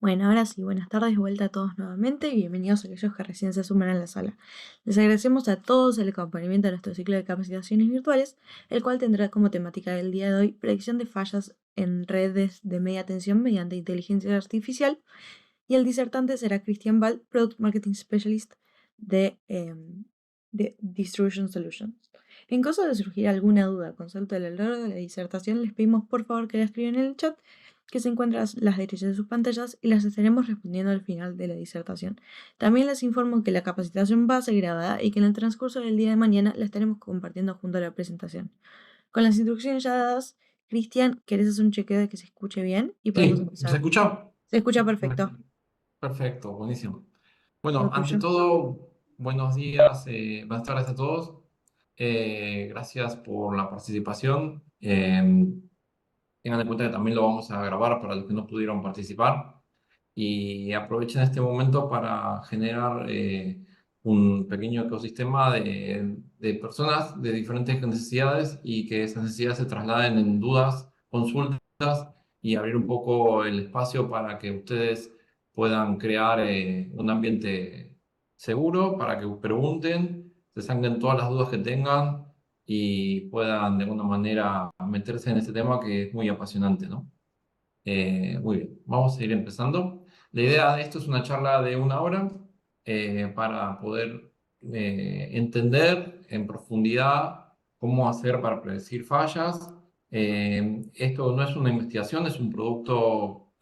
Bueno, ahora sí, buenas tardes de vuelta a todos nuevamente y bienvenidos a aquellos que recién se suman a la sala. Les agradecemos a todos el acompañamiento a nuestro ciclo de capacitaciones virtuales, el cual tendrá como temática del día de hoy predicción de fallas en redes de media tensión mediante inteligencia artificial, y el disertante será Cristian Ball, Product Marketing Specialist de Distribution Solutions. En caso de surgir alguna duda o consulta a lo largo de la disertación, les pedimos por favor que la escriban en el chat que se encuentra a las derechas de sus pantallas y las estaremos respondiendo al final de la disertación. También les informo que la capacitación va a ser grabada y que en el transcurso del día de mañana la estaremos compartiendo junto a la presentación. Con las instrucciones ya dadas, Cristian, ¿querés hacer un chequeo de que se escuche bien? Y podemos Sí, ¿se empezar. escucha? Se escucha perfecto. Perfecto, buenísimo. ¿Lo Bueno, ante tuyo? todo, buenos días, buenas tardes a todos. Gracias por la participación. Tengan en cuenta que también lo vamos a grabar para los que no pudieron participar. Y aprovechen este momento para generar un pequeño ecosistema de personas de diferentes necesidades y que esas necesidades se trasladen en dudas, consultas y abrir un poco el espacio para que ustedes puedan crear un ambiente seguro para que pregunten, se saquen todas las dudas que tengan y puedan de alguna manera meterse en este tema que es muy apasionante, ¿no? Muy bien, vamos a ir empezando. La idea de esto es una charla de una hora para poder entender en profundidad cómo hacer para predecir fallas. Esto no es una investigación, es un producto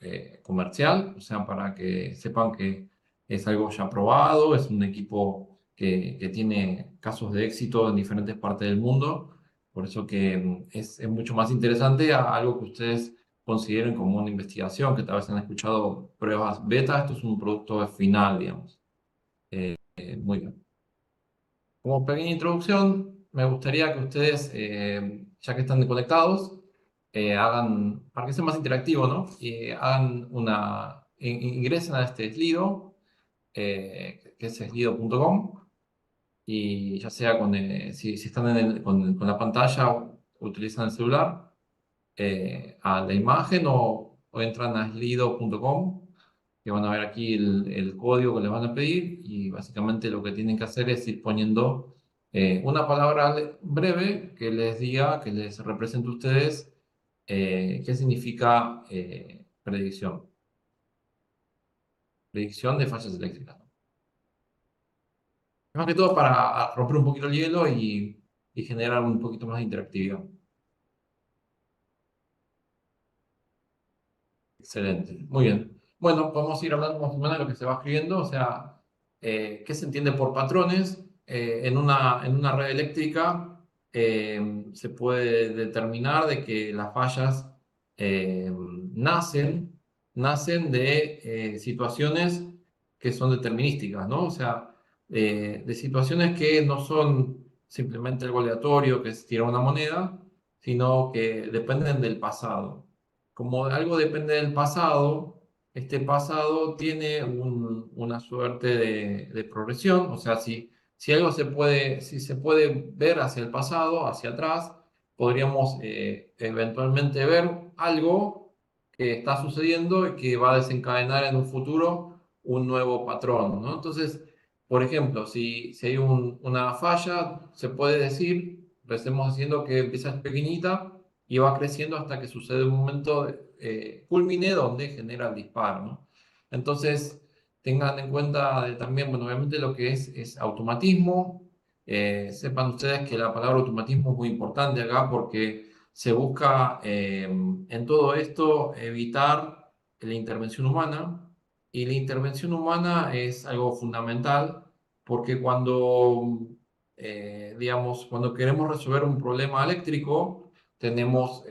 comercial, o sea, para que sepan que es algo ya probado, es un equipo que tiene casos de éxito en diferentes partes del mundo. Por eso que es mucho más interesante a algo que ustedes consideren como una investigación, que tal vez han escuchado pruebas beta, esto es un producto final, digamos. Muy bien. Como pequeña introducción, me gustaría que ustedes, ya que están conectados, hagan, para que sea más interactivo, ¿no? Hagan ingresen a este Slido, que es slido.com, y ya sea si están con la pantalla o utilizan el celular, a la imagen o entran a slido.com, que van a ver aquí el código que les van a pedir y básicamente lo que tienen que hacer es ir poniendo una palabra breve que les diga, que les represente a ustedes qué significa predicción de fallas eléctricas, ¿no? Más que todo para romper un poquito el hielo y generar un poquito más de interactividad. Excelente, muy bien. Bueno, podemos ir hablando más o menos de lo que se va escribiendo, o sea, qué se entiende por patrones. En una red eléctrica se puede determinar de que las fallas eh, nacen, nacen de situaciones que son determinísticas, ¿no? O sea, de situaciones que no son simplemente algo aleatorio, que es tirar una moneda, sino que dependen del pasado. Como algo depende del pasado, este pasado tiene una suerte de progresión, o sea, si algo si se puede ver hacia el pasado, hacia atrás, podríamos eventualmente ver algo que está sucediendo y que va a desencadenar en un futuro un nuevo patrón, ¿no? Entonces, por ejemplo, si hay una falla, se puede decir, empecemos diciendo que empieza pequeñita y va creciendo hasta que sucede un momento culmine donde genera el disparo, ¿no? Entonces, tengan en cuenta también, bueno, obviamente lo que es automatismo. Sepan ustedes que la palabra automatismo es muy importante acá porque se busca en todo esto evitar la intervención humana, y la intervención humana es algo fundamental porque digamos, cuando queremos resolver un problema eléctrico, tenemos,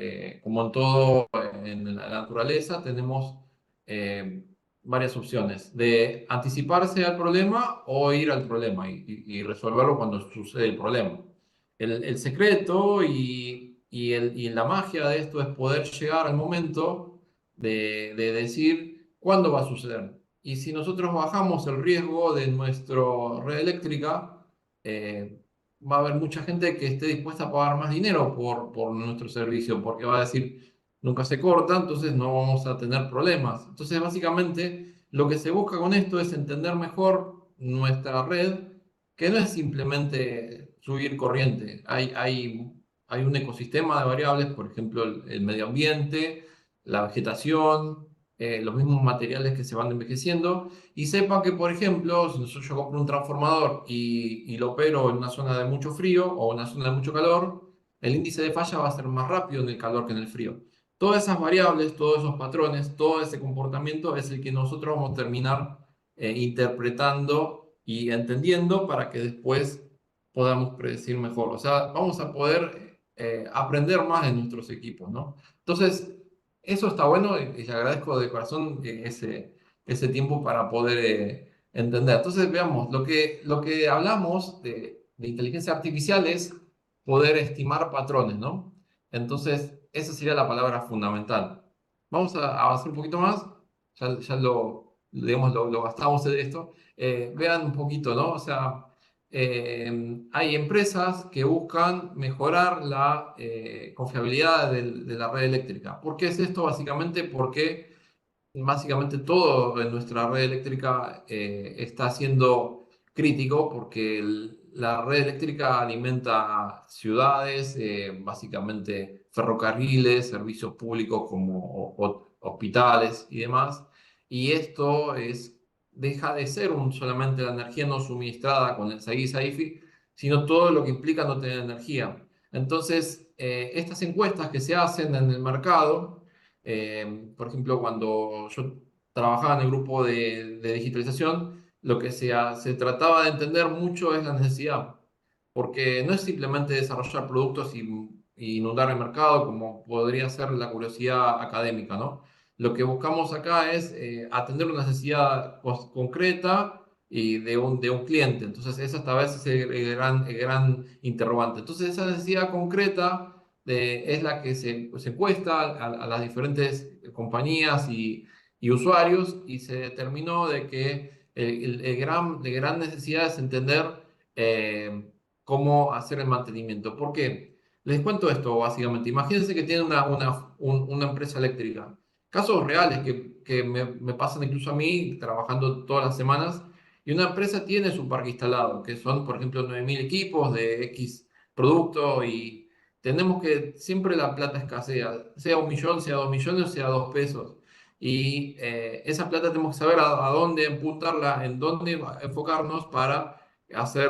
como en todo en la naturaleza, tenemos eh, varias opciones de anticiparse al problema o ir al problema y resolverlo cuando sucede el problema. El secreto y la magia de esto es poder llegar al momento de decir cuándo va a suceder. Y si nosotros bajamos el riesgo de nuestra red eléctrica, va a haber mucha gente que esté dispuesta a pagar más dinero por nuestro servicio, porque va a decir, nunca se corta, entonces no vamos a tener problemas. Entonces, básicamente, lo que se busca con esto es entender mejor nuestra red, que no es simplemente subir corriente. Hay un ecosistema de variables, por ejemplo, el medio ambiente, la vegetación, los mismos materiales que se van envejeciendo. Y sepan que, por ejemplo, si yo compro un transformador y lo opero en una zona de mucho frío o una zona de mucho calor, el índice de falla va a ser más rápido en el calor que en el frío. Todas esas variables, todos esos patrones, todo ese comportamiento es el que nosotros vamos a terminar interpretando y entendiendo para que después podamos predecir mejor. O sea, vamos a poder aprender más de nuestros equipos, ¿no? Entonces, eso está bueno y le agradezco de corazón ese tiempo para poder entender. Entonces, veamos, lo que hablamos de inteligencia artificial es poder estimar patrones, ¿no? Entonces, esa sería la palabra fundamental. Vamos a avanzar un poquito más, ya digamos, lo gastamos de esto. Vean un poquito, ¿no? O sea, hay empresas que buscan mejorar la confiabilidad de la red eléctrica. ¿Por qué es esto? Básicamente porque básicamente todo en nuestra red eléctrica está siendo crítico porque la red eléctrica alimenta ciudades, básicamente ferrocarriles, servicios públicos como hospitales y demás. Y esto deja de ser solamente la energía no suministrada con el SAIFI, sino todo lo que implica no tener energía. Entonces, estas encuestas que se hacen en el mercado, por ejemplo, cuando yo trabajaba en el grupo de digitalización, lo que se trataba de entender mucho es la necesidad, porque no es simplemente desarrollar productos y inundar el mercado como podría ser la curiosidad académica, ¿no? Lo que buscamos acá es atender una necesidad concreta y de un cliente. Entonces, esa esta vez es el gran interrogante. Entonces, esa necesidad concreta es la que se encuesta a las diferentes compañías y usuarios y se determinó de que la gran necesidad es entender cómo hacer el mantenimiento. ¿Por qué? Les cuento esto básicamente. Imagínense que tienen una empresa eléctrica. Casos reales que me pasan incluso a mí trabajando todas las semanas. Y una empresa tiene su parque instalado, que son, por ejemplo, 9.000 equipos de X producto y tenemos que siempre la plata escasea, sea 1 millón, sea 2 millones, sea 2 pesos. Y esa plata tenemos que saber a dónde apuntarla, en dónde enfocarnos para hacer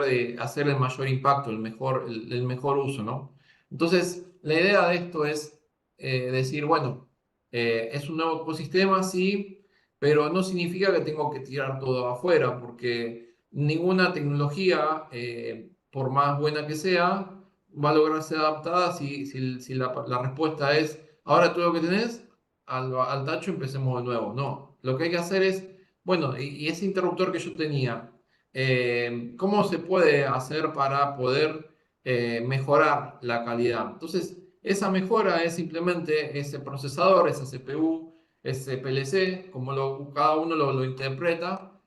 el mayor impacto, el mejor uso, ¿no? Entonces, la idea de esto es decir, bueno, es un nuevo ecosistema, sí, pero no significa que tengo que tirar todo afuera, porque ninguna tecnología, por más buena que sea, va a lograr ser adaptada si la respuesta es, ahora todo lo que tenés, al tacho empecemos de nuevo. No, lo que hay que hacer es, bueno, y ese interruptor que yo tenía, ¿cómo se puede hacer para poder mejorar la calidad? Entonces, esa mejora es simplemente ese procesador, esa CPU, ese PLC, como cada uno lo interpreta.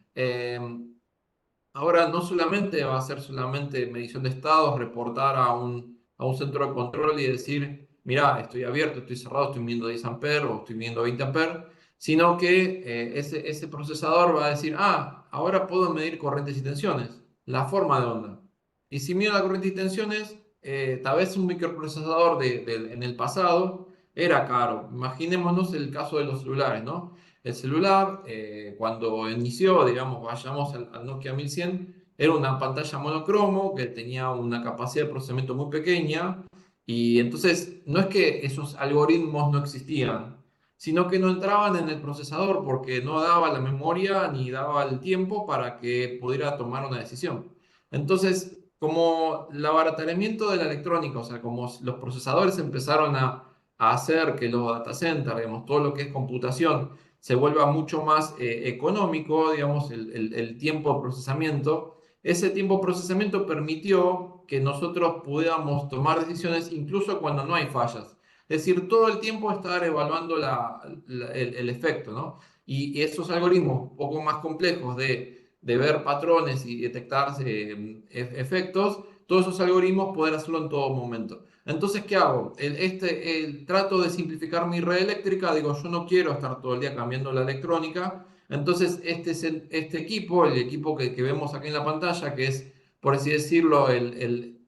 Ahora no solamente va a ser solamente medición de estados, reportar a un centro de control y decir, mira, estoy abierto, estoy cerrado, estoy midiendo 10 amperes o estoy midiendo 20 amperes, sino que ese procesador va a decir, ah, ahora puedo medir corrientes y tensiones, la forma de onda. Y si mido la corriente y tensiones, tal vez un microprocesador en el pasado era caro. Imaginémonos el caso de los celulares, ¿no? El celular, cuando inició, digamos, vayamos al Nokia 1100, era una pantalla monocromo que tenía una capacidad de procesamiento muy pequeña y entonces no es que esos algoritmos no existían, sino que no entraban en el procesador porque no daba la memoria ni daba el tiempo para que pudiera tomar una decisión. Entonces, como el abaratamiento de la electrónica, o sea, como los procesadores empezaron a hacer que los data centers, digamos, todo lo que es computación, se vuelva mucho más económico, digamos, el tiempo de procesamiento. Ese tiempo de procesamiento permitió que nosotros pudiéramos tomar decisiones incluso cuando no hay fallas. Es decir, todo el tiempo estar evaluando el efecto, ¿no? Y esos algoritmos un poco más complejos de ver patrones y detectar efectos, todos esos algoritmos, poder hacerlo en todo momento. Entonces, ¿qué hago? Trato de simplificar mi red eléctrica, digo, yo no quiero estar todo el día cambiando la electrónica, entonces este equipo, el equipo que vemos aquí en la pantalla, que es, por así decirlo,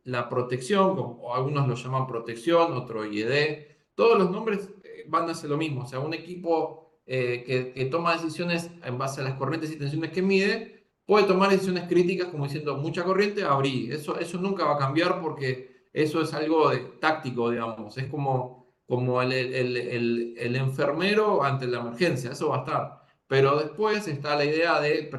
la protección, como algunos lo llaman protección, otro IED, todos los nombres van a ser lo mismo, o sea, un equipo que toma decisiones en base a las corrientes y tensiones que mide, puede tomar decisiones críticas como diciendo mucha corriente, abrí. Eso nunca va a cambiar porque eso es algo táctico, digamos. Es como el enfermero ante la emergencia, eso va a estar. Pero después está la idea de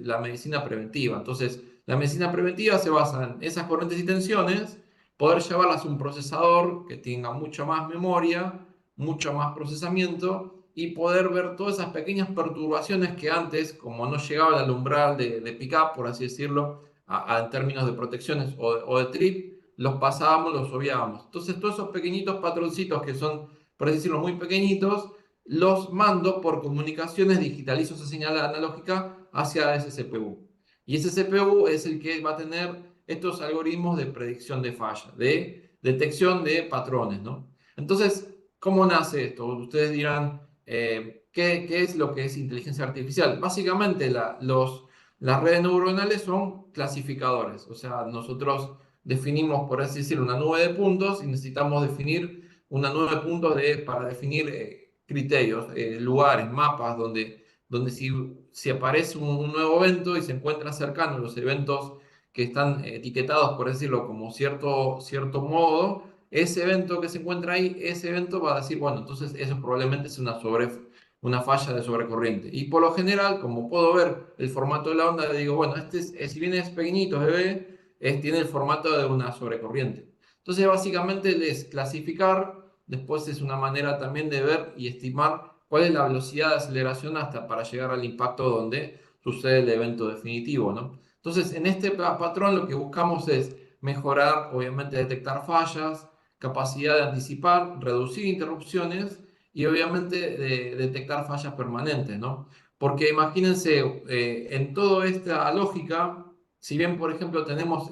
la medicina preventiva. Entonces, la medicina preventiva se basa en esas corrientes y tensiones, poder llevarlas a un procesador que tenga mucha más memoria, mucho más procesamiento y poder ver todas esas pequeñas perturbaciones que antes, como no llegaba al umbral de pick-up, por así decirlo, en términos de protecciones o de trip, los pasábamos, los obviábamos. Entonces, todos esos pequeñitos patroncitos que son, por así decirlo, muy pequeñitos, los mando por comunicaciones, digitalizo esa señal analógica hacia ese CPU. Y ese CPU es el que va a tener estos algoritmos de predicción de falla, de detección de patrones, ¿no? Entonces, ¿cómo nace esto? Ustedes dirán, ¿qué es lo que es inteligencia artificial? Básicamente, las redes neuronales son clasificadores, o sea, nosotros definimos, por así decirlo, una nube de puntos y necesitamos definir una nube de puntos para definir criterios, lugares, mapas, donde si aparece un nuevo evento y se encuentran cercanos los eventos que están etiquetados, por decirlo, como cierto modo, ese evento que se encuentra ahí, ese evento va a decir, bueno, entonces eso probablemente es una falla de sobrecorriente. Y por lo general, como puedo ver el formato de la onda, digo, bueno, si bien es pequeñito, es bebé, tiene el formato de una sobrecorriente. Entonces, básicamente es clasificar, después es una manera también de ver y estimar cuál es la velocidad de aceleración hasta para llegar al impacto donde sucede el evento definitivo, ¿no? Entonces, en este patrón lo que buscamos es mejorar, obviamente, detectar fallas, capacidad de anticipar, reducir interrupciones y obviamente detectar fallas permanentes, ¿no? Porque imagínense, en toda esta lógica, si bien, por ejemplo, tenemos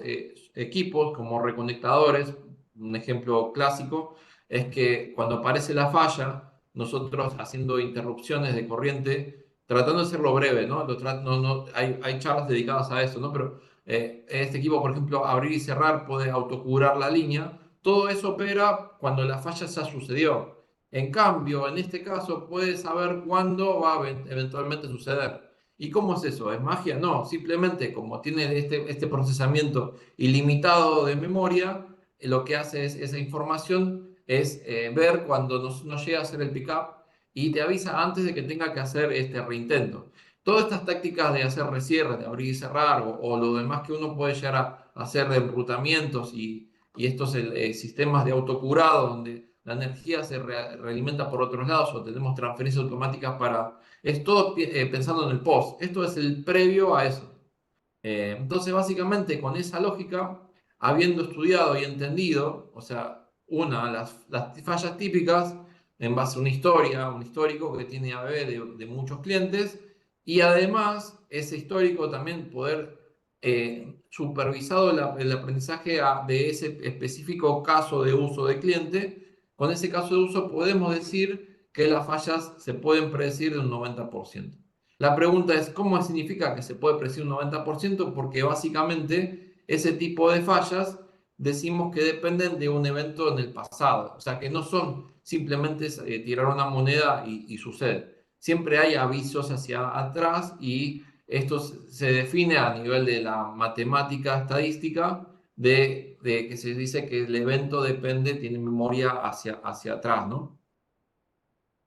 equipos como reconectadores, un ejemplo clásico es que cuando aparece la falla, nosotros haciendo interrupciones de corriente, tratando de hacerlo breve, ¿no? Hay charlas dedicadas a eso, ¿no? Pero este equipo, por ejemplo, abrir y cerrar puede autocurar la línea. Todo eso opera cuando la falla ya sucedió. En cambio, en este caso, puedes saber cuándo va a eventualmente suceder. ¿Y cómo es eso? ¿Es magia? No, simplemente como tiene este procesamiento ilimitado de memoria, lo que hace es esa información es ver cuando no llega a hacer el pickup y te avisa antes de que tenga que hacer este reintento. Todas estas tácticas de hacer recierres, de abrir y cerrar o lo demás que uno puede llegar a hacer de enrutamientos y estos sistemas de autocurado donde la energía se realimenta por otros lados o tenemos transferencias automáticas para... Es todo pensando en el post. Esto es el previo a eso. Entonces, básicamente, con esa lógica, habiendo estudiado y entendido, o sea, las fallas típicas en base a una historia, un histórico que tiene ABB de muchos clientes, y además ese histórico también poder supervisado el aprendizaje de ese específico caso de uso de cliente, con ese caso de uso podemos decir que las fallas se pueden predecir de un 90%. La pregunta es, ¿cómo significa que se puede predecir un 90%? Porque básicamente ese tipo de fallas decimos que dependen de un evento en el pasado. O sea, que no son simplemente tirar una moneda y sucede. Siempre hay avisos hacia atrás y esto se define a nivel de la matemática estadística de que se dice que el evento depende, tiene memoria hacia atrás, ¿no?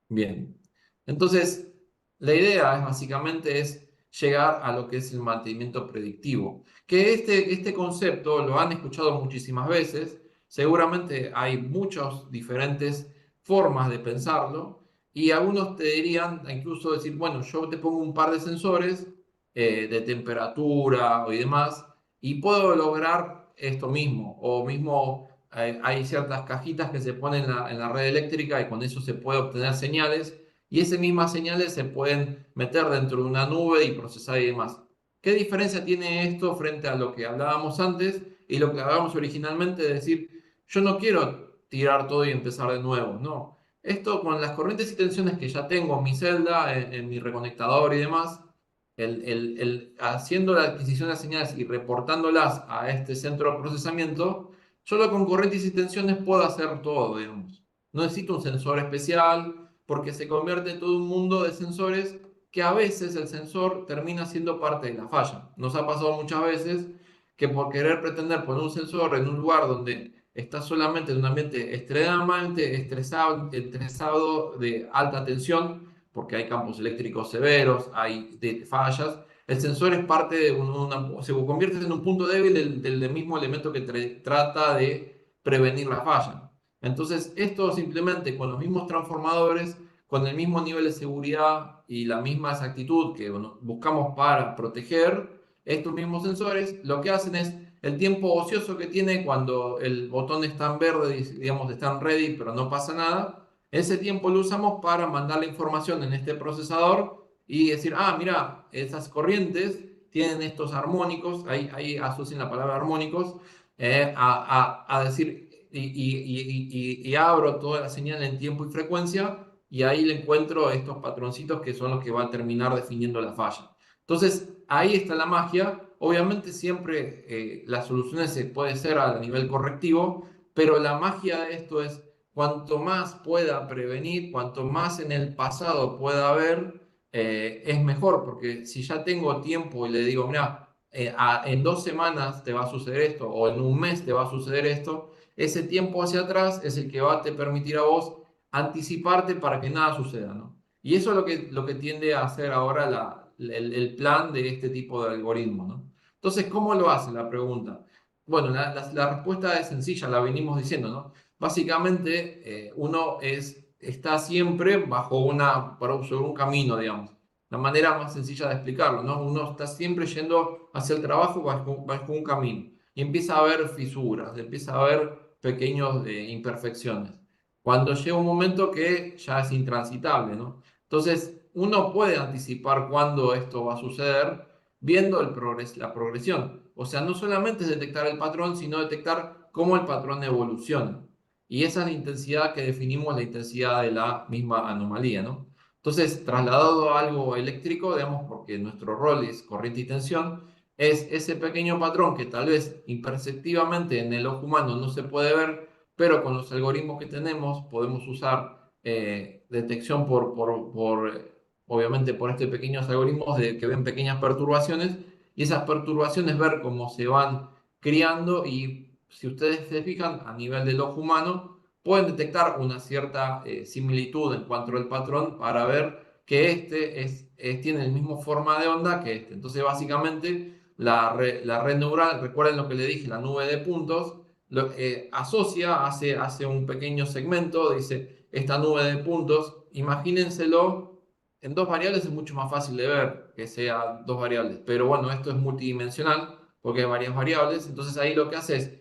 Bien. Entonces, la idea básicamente es llegar a lo que es el mantenimiento predictivo. Que este concepto lo han escuchado muchísimas veces. Seguramente hay muchas diferentes formas de pensarlo. Y algunos te dirían incluso decir, bueno, yo te pongo un par de sensores de temperatura y demás, y puedo lograr esto mismo. O mismo hay ciertas cajitas que se ponen en la red eléctrica y con eso se puede obtener señales y esas mismas señales se pueden meter dentro de una nube y procesar y demás. ¿Qué diferencia tiene esto frente a lo que hablábamos antes? y lo que hablábamos originalmente de decir, yo no quiero tirar todo y empezar de nuevo, no. Esto con las corrientes y tensiones que ya tengo en mi celda, en mi reconectador y demás, haciendo la adquisición de las señales y reportándolas a este centro de procesamiento, solo con corrientes y tensiones puedo hacer todo, digamos. No necesito un sensor especial porque se convierte en todo un mundo de sensores que a veces el sensor termina siendo parte de la falla. Nos ha pasado muchas veces que por querer pretender poner un sensor en un lugar donde está solamente en un ambiente extremadamente estresado de alta tensión, porque hay campos eléctricos severos, hay fallas, el sensor es parte de se convierte en un punto débil del mismo elemento que trata de prevenir la falla. Entonces, esto simplemente con los mismos transformadores, con el mismo nivel de seguridad y la misma exactitud que buscamos para proteger estos mismos sensores, lo que hacen es el tiempo ocioso que tiene cuando el botón está en verde, digamos, está en ready, pero no pasa nada. Ese tiempo lo usamos para mandar la información en este procesador y decir, ah, mira, esas corrientes tienen estos armónicos, ahí asocian la palabra armónicos, a decir, y abro toda la señal en tiempo y frecuencia y ahí le encuentro estos patroncitos que son los que van a terminar definiendo la falla. Entonces, ahí está la magia. Obviamente siempre las soluciones se puede ser a nivel correctivo, pero la magia de esto es cuanto más pueda prevenir, cuanto más en el pasado pueda haber, es mejor, porque si ya tengo tiempo y le digo, mira, en 2 semanas te va a suceder esto o en un mes te va a suceder esto, ese tiempo hacia atrás es el que va a te permitir a vos anticiparte para que nada suceda, ¿no? Y eso es lo que tiende a hacer ahora el plan de este tipo de algoritmos, ¿no? Entonces, ¿cómo lo hace la pregunta? Bueno, la respuesta es sencilla, la venimos diciendo, ¿no? Básicamente, uno está siempre sobre un camino, digamos. La manera más sencilla de explicarlo, ¿no? Uno está siempre yendo hacia el trabajo bajo un camino y empieza a haber fisuras, empieza a haber pequeñas imperfecciones. Cuando llega un momento que ya es intransitable, ¿no? Entonces, uno puede anticipar cuándo esto va a suceder viendo la progresión. O sea, no solamente es detectar el patrón, sino detectar cómo el patrón evoluciona. Y esa es la intensidad que definimos, la intensidad de la misma anomalía, ¿no? Entonces, trasladado a algo eléctrico, digamos, porque nuestro rol es corriente y tensión, es ese pequeño patrón que tal vez imperceptibamente en el ojo humano no se puede ver, pero con los algoritmos que tenemos podemos usar detección obviamente por estos pequeños algoritmos que ven pequeñas perturbaciones y esas perturbaciones ver cómo se van criando y si ustedes se fijan a nivel del ojo humano pueden detectar una cierta similitud en cuanto al patrón para ver que tiene el mismo forma de onda que este. Entonces básicamente la red neural, recuerden lo que le dije, la nube de puntos, asocia, hace un pequeño segmento, dice, esta nube de puntos, imagínenselo, en dos variables es mucho más fácil de ver que sea dos variables, pero bueno, esto es multidimensional porque hay varias variables, entonces ahí lo que hace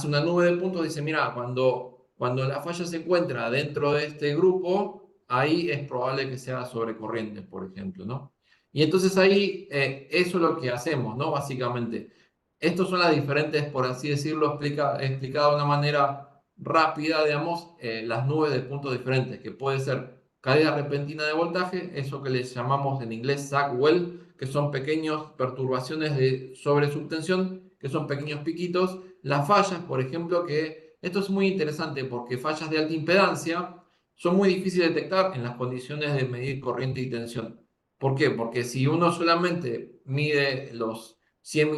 una nube de puntos, dice, mira, cuando la falla se encuentra dentro de este grupo, ahí es probable que sea sobrecorriente, por ejemplo, ¿no? Y entonces ahí eso es lo que hacemos, ¿no? Básicamente. Estas son las diferentes, por así decirlo, explicado de una manera rápida, digamos, las nubes de puntos diferentes, que puede ser caída repentina de voltaje, eso que les llamamos en inglés sag-well, que son pequeñas perturbaciones de sobresubtensión, que son pequeños piquitos. Las fallas, por ejemplo, que esto es muy interesante porque fallas de alta impedancia son muy difíciles de detectar en las condiciones de medir corriente y tensión. ¿Por qué? Porque si uno solamente mide los 100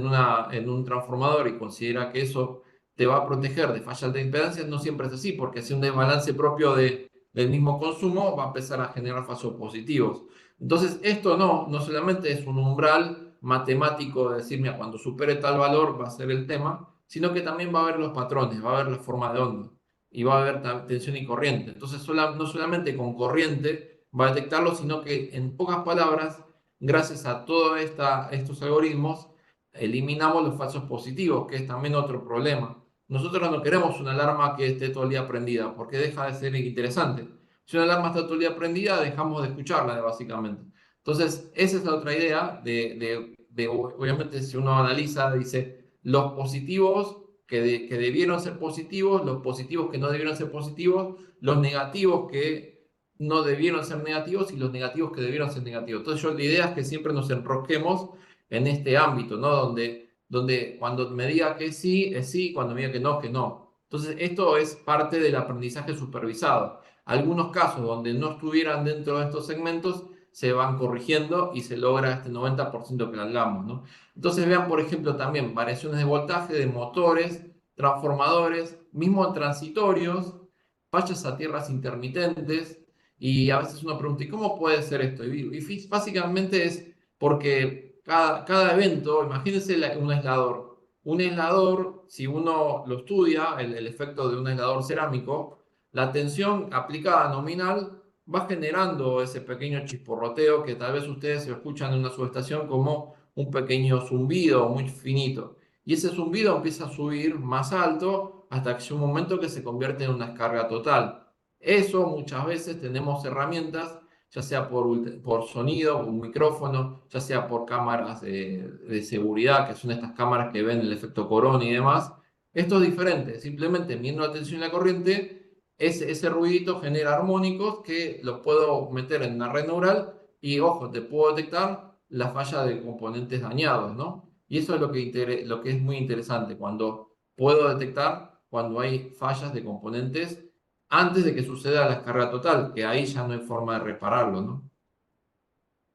mA en un transformador y considera que eso te va a proteger de fallas de impedancia, no siempre es así, porque si un desbalance propio del mismo consumo va a empezar a generar falsos positivos. Entonces, esto no solamente es un umbral matemático de decir, mira, cuando supere tal valor va a ser el tema, sino que también va a haber los patrones, va a haber la forma de onda y va a haber tensión y corriente. Entonces, no solamente con corriente va a detectarlo, sino que en pocas palabras, gracias a todos estos algoritmos, eliminamos los falsos positivos, que es también otro problema. Nosotros no queremos una alarma que esté todo el día prendida, porque deja de ser interesante. Si una alarma está todo el día prendida, dejamos de escucharla, básicamente. Entonces, esa es la otra idea obviamente, si uno analiza, dice, los positivos que debieron ser positivos, los positivos que no debieron ser positivos, los negativos que no debieron ser negativos y los negativos que debieron ser negativos. Entonces la idea es que siempre nos enrosquemos en este ámbito, ¿no? Donde cuando me diga que sí, es sí, cuando me diga que no, es que no. Entonces esto es parte del aprendizaje supervisado. Algunos casos donde no estuvieran dentro de estos segmentos se van corrigiendo y se logra este 90% que hablamos, ¿no? Entonces vean, por ejemplo, también variaciones de voltaje de motores, transformadores, mismo transitorios, fallas a tierras intermitentes, y a veces uno pregunta, ¿y cómo puede ser esto? Y básicamente es porque cada evento, imagínense un aislador. Un aislador, si uno lo estudia, el efecto de un aislador cerámico, la tensión aplicada nominal va generando ese pequeño chisporroteo que tal vez ustedes escuchan en una subestación como un pequeño zumbido muy finito. Y ese zumbido empieza a subir más alto hasta que llega un momento que se convierte en una descarga total. Eso muchas veces tenemos herramientas, ya sea por sonido, un micrófono, ya sea por cámaras de seguridad, que son estas cámaras que ven el efecto corona y demás. Esto es diferente, simplemente midiendo la tensión y la corriente, ese ruidito genera armónicos que los puedo meter en una red neural y, ojo, te puedo detectar la falla de componentes dañados, ¿no? Y eso es lo que es muy interesante, cuando puedo detectar cuando hay fallas de componentes antes de que suceda la descarga total, que ahí ya no hay forma de repararlo, ¿no?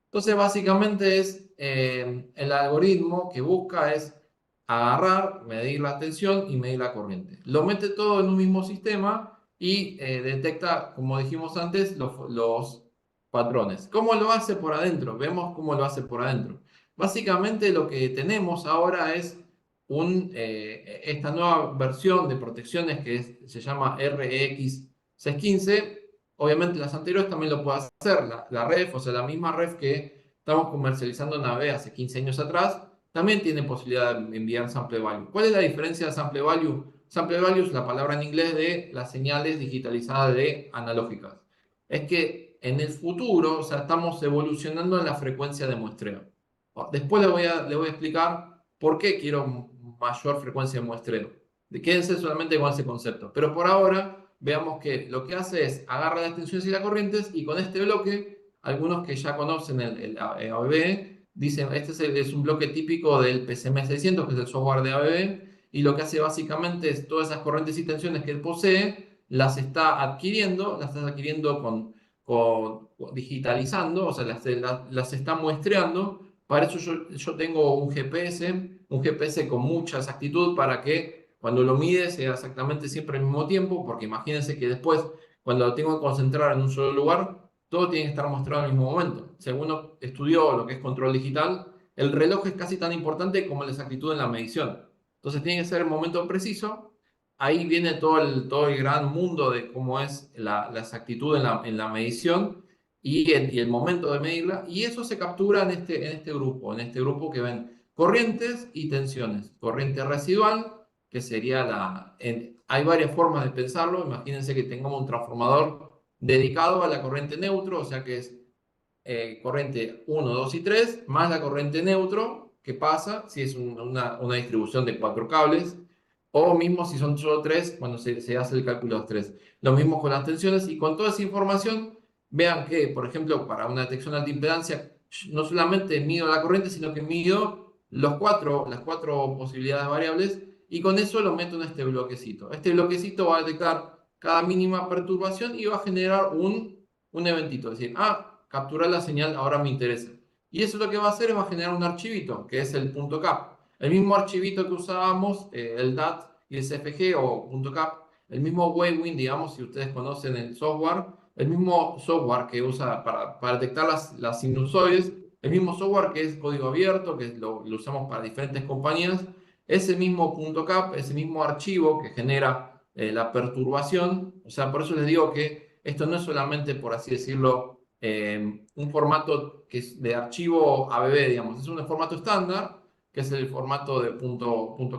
Entonces, básicamente es el algoritmo que busca es agarrar, medir la tensión y medir la corriente. Lo mete todo en un mismo sistema y detecta, como dijimos antes, los patrones. ¿Cómo lo hace por adentro? Vemos cómo lo hace por adentro. Básicamente lo que tenemos ahora es esta nueva versión de protecciones que se llama RX 615. Obviamente las anteriores también lo puede hacer. La ref, o sea, la misma ref que estamos comercializando en AVE hace 15 años atrás, también tiene posibilidad de enviar sample value. ¿Cuál es la diferencia de sample value? Sample value es la palabra en inglés de las señales digitalizadas de analógicas. Es que en el futuro, o sea, estamos evolucionando en la frecuencia de muestreo. Después le voy a explicar por qué quiero mayor frecuencia de muestreo. Quédense solamente con ese concepto. Pero por ahora, veamos que lo que hace es agarra las tensiones y las corrientes y con este bloque, algunos que ya conocen el ABB, dicen, es un bloque típico del PCM600, que es el software de ABB, y lo que hace básicamente es todas esas corrientes y tensiones que él posee, las está adquiriendo digitalizando, o sea, las está muestreando. Para eso yo tengo un GPS con mucha exactitud para que cuando lo mide sea exactamente siempre al mismo tiempo, porque imagínense que después, cuando lo tengo que concentrar en un solo lugar, todo tiene que estar mostrado al mismo momento. Si alguno estudió lo que es control digital, el reloj es casi tan importante como la exactitud en la medición. Entonces tiene que ser el momento preciso. Ahí viene todo el gran mundo de cómo es la exactitud en la medición y el momento de medirla. Y eso se captura en este grupo que ven corrientes y tensiones. Corriente residual, que sería hay varias formas de pensarlo. Imagínense que tengamos un transformador dedicado a la corriente neutro, o sea que es corriente 1, 2 y 3, más la corriente neutro que pasa si es una distribución de 4 cables, o mismo si son solo 3, cuando se hace el cálculo de los 3. Lo mismo con las tensiones y con toda esa información, vean que, por ejemplo, para una detección de alta impedancia, no solamente mido la corriente, sino que mido las cuatro posibilidades variables y con eso lo meto en este bloquecito. Este bloquecito va a detectar cada mínima perturbación y va a generar un eventito. Es decir, capturar la señal ahora me interesa. Y eso lo que va a hacer es va a generar un archivito, que es el .cap. El mismo archivito que usábamos, el DAT y el CFG o .cap, el mismo Wavewin, digamos, si ustedes conocen el software, el mismo software que usa para detectar las sinusoides, el mismo software que es código abierto, que lo usamos para diferentes compañías, ese mismo .cap, ese mismo archivo que genera la perturbación, o sea, por eso les digo que esto no es solamente, por así decirlo, un formato que es de archivo ABB, digamos, es un formato estándar, que es el formato de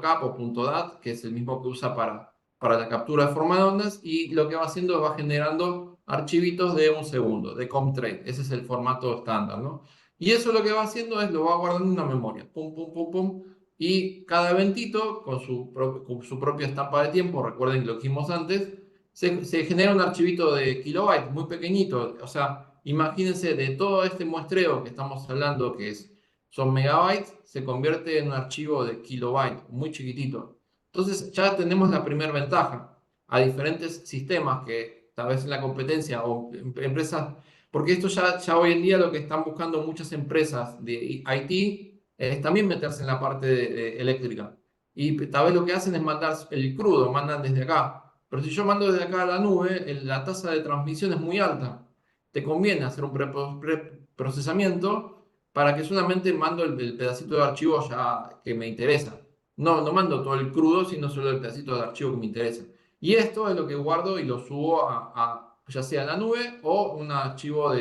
.cap o .dat, que es el mismo que usa para la captura de forma de ondas, y lo que va haciendo es va generando archivitos de un segundo, de COM3, ese es el formato estándar, ¿no? Y eso lo que va haciendo es lo va guardando en una memoria, pum, pum, pum, pum, y cada eventito con su propia estampa de tiempo, recuerden que lo dijimos antes, se genera un archivito de kilobytes muy pequeñito. O sea, imagínense de todo este muestreo que estamos hablando, son megabytes, se convierte en un archivo de kilobytes muy chiquitito. Entonces ya tenemos la primera ventaja a diferentes sistemas que tal vez en la competencia o empresas, porque esto ya hoy en día lo que están buscando muchas empresas de IT es también meterse en la parte eléctrica. Y tal vez lo que hacen es mandar el crudo, mandan desde acá. Pero si yo mando desde acá a la nube, la tasa de transmisión es muy alta. Te conviene hacer un preprocesamiento para que solamente mando el pedacito de archivo ya que me interesa. No mando todo el crudo, sino solo el pedacito de archivo que me interesa. Y esto es lo que guardo y lo subo ya sea a la nube o un archivo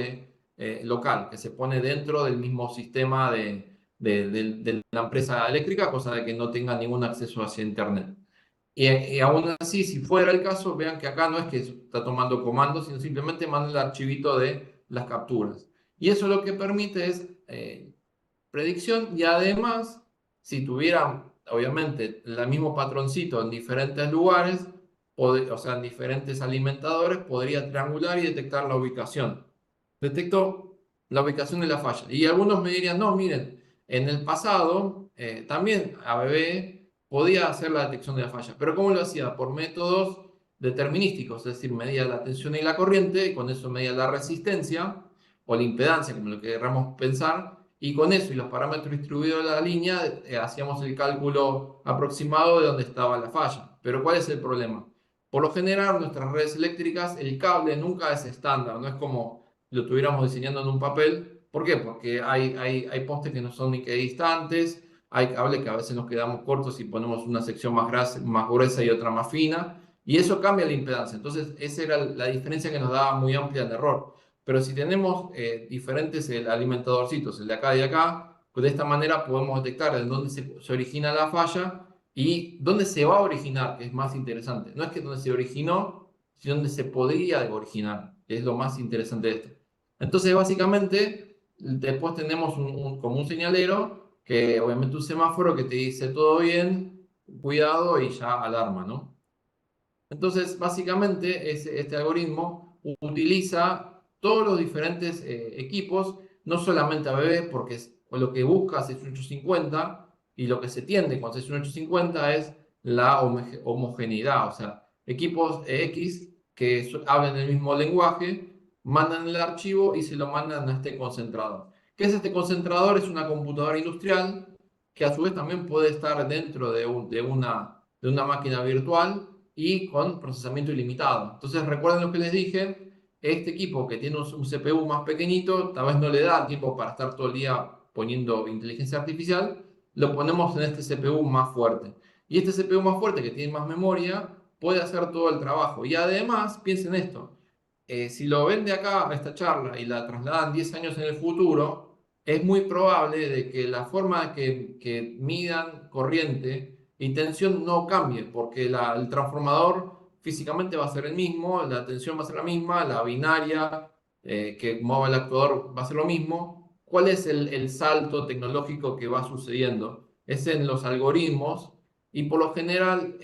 local que se pone dentro del mismo sistema de la empresa eléctrica, cosa de que no tenga ningún acceso hacia Internet. Y aún así, si fuera el caso, vean que acá no es que está tomando comandos, sino simplemente manda el archivito de las capturas. Y eso lo que permite es predicción y además, si tuvieran, obviamente, el mismo patroncito en diferentes lugares, o sea, en diferentes alimentadores, podría triangular y detectar la ubicación. Detectó la ubicación de la falla. Y algunos me dirían, no, miren, en el pasado también ABB podía hacer la detección de la falla, pero ¿cómo lo hacía? Por métodos determinísticos, es decir, medía la tensión y la corriente, y con eso medía la resistencia o la impedancia, como lo queramos pensar, y con eso y los parámetros distribuidos de la línea hacíamos el cálculo aproximado de dónde estaba la falla. Pero ¿cuál es el problema? Por lo general, nuestras redes eléctricas, el cable nunca es estándar, no es como lo estuviéramos diseñando en un papel. ¿Por qué? Porque hay postes que no son ni equidistantes, hay cables que a veces nos quedamos cortos y ponemos una sección más gruesa y otra más fina, y eso cambia la impedancia. Entonces, esa era la diferencia que nos daba muy amplia de error. Pero si tenemos diferentes alimentadorcitos, el de acá y de acá, pues de esta manera podemos detectar en dónde se origina la falla y dónde se va a originar, que es más interesante. No es que dónde se originó, sino dónde se podría originar, que es lo más interesante de esto. Entonces, básicamente, después tenemos como un señalero, que obviamente un semáforo que te dice todo bien, cuidado y ya alarma, ¿no? Entonces, básicamente, este algoritmo utiliza todos los diferentes equipos, no solamente ABB, porque lo que busca 6850 y lo que se tiende con 6850 es la homogeneidad, o sea, equipos X que hablan el mismo lenguaje, mandan el archivo y se lo mandan a este concentrador. ¿Qué es este concentrador? Es una computadora industrial que a su vez también puede estar dentro de una máquina virtual y con procesamiento ilimitado. Entonces recuerden lo que les dije, este equipo que tiene un CPU más pequeñito, tal vez no le da tiempo para estar todo el día poniendo inteligencia artificial, lo ponemos en este CPU más fuerte. Y este CPU más fuerte que tiene más memoria puede hacer todo el trabajo. Y además, piensen esto, si lo ven de acá a esta charla y la trasladan 10 años en el futuro, es muy probable de que la forma que midan corriente y tensión no cambie, porque el transformador físicamente va a ser el mismo, la tensión va a ser la misma, la binaria que mueve el actuador va a ser lo mismo. ¿Cuál es el salto tecnológico que va sucediendo? Es en los algoritmos y por lo general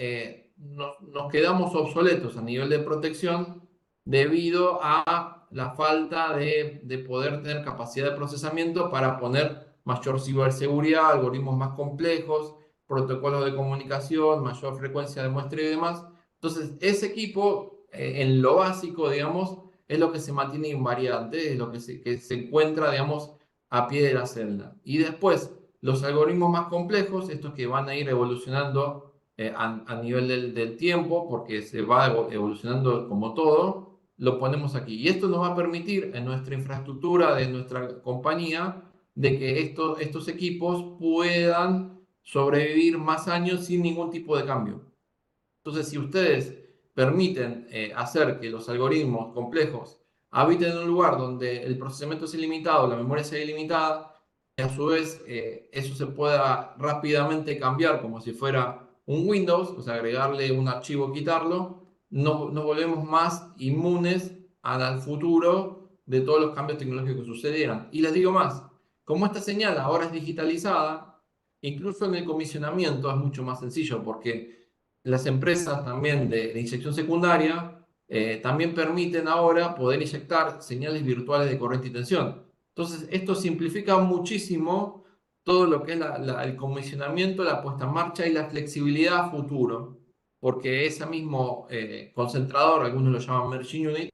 nos quedamos obsoletos a nivel de protección debido a la falta de poder tener capacidad de procesamiento para poner mayor ciberseguridad, algoritmos más complejos, protocolos de comunicación, mayor frecuencia de muestreo y demás. Entonces, ese equipo, en lo básico, digamos, es lo que se mantiene invariante, es lo que se encuentra, digamos, a pie de la celda. Y después, los algoritmos más complejos, estos que van a ir evolucionando a nivel del tiempo, porque se va evolucionando como todo, lo ponemos aquí. Y esto nos va a permitir en nuestra infraestructura de nuestra compañía de que estos equipos puedan sobrevivir más años sin ningún tipo de cambio. Entonces, si ustedes permiten hacer que los algoritmos complejos habiten en un lugar donde el procesamiento es ilimitado, la memoria sea ilimitada, y a su vez eso se pueda rápidamente cambiar como si fuera un Windows, o sea, agregarle un archivo, quitarlo, no, nos volvemos más inmunes al futuro de todos los cambios tecnológicos que sucedieran. Y les digo más, como esta señal ahora es digitalizada, Incluso en el comisionamiento es mucho más sencillo porque las empresas también de inyección secundaria también permiten ahora poder inyectar señales virtuales de corriente y tensión. Entonces, esto simplifica muchísimo todo lo que es el comisionamiento, la puesta en marcha y la flexibilidad a futuro, porque ese mismo concentrador, algunos lo llaman merging unit,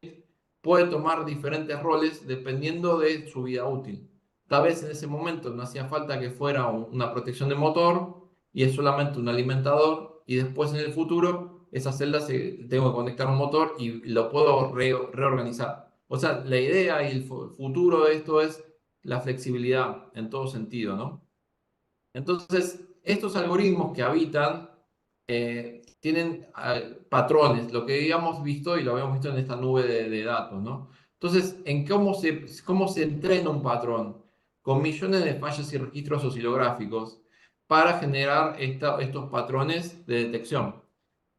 puede tomar diferentes roles dependiendo de su vida útil. Tal vez en ese momento no hacía falta que fuera una protección de motor y es solamente un alimentador y después en el futuro esa celda tengo que conectar un motor y lo puedo reorganizar. O sea, la idea y el futuro de esto es la flexibilidad en todo sentido, ¿no? Entonces, estos algoritmos que habitan tienen patrones, lo que habíamos visto y lo habíamos visto en esta nube de datos, ¿no? Entonces, ¿en cómo se entrena un patrón? Con millones de fallas y registros oscilográficos para generar estos patrones de detección.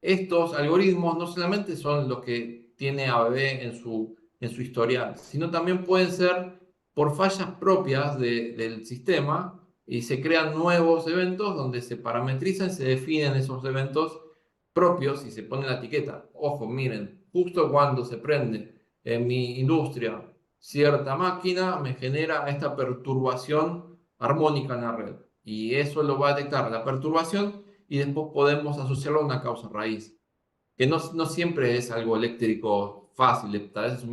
Estos algoritmos no solamente son los que tiene ABB en su historial, sino también pueden ser por fallas propias del sistema y se crean nuevos eventos donde se parametrizan, se definen esos eventos propios y se pone la etiqueta. Ojo, miren, justo cuando se prende en mi industria cierta máquina, me genera esta perturbación armónica en la red. Y eso lo va a detectar la perturbación y después podemos asociarlo a una causa raíz, que no siempre es algo eléctrico fácil, tal vez es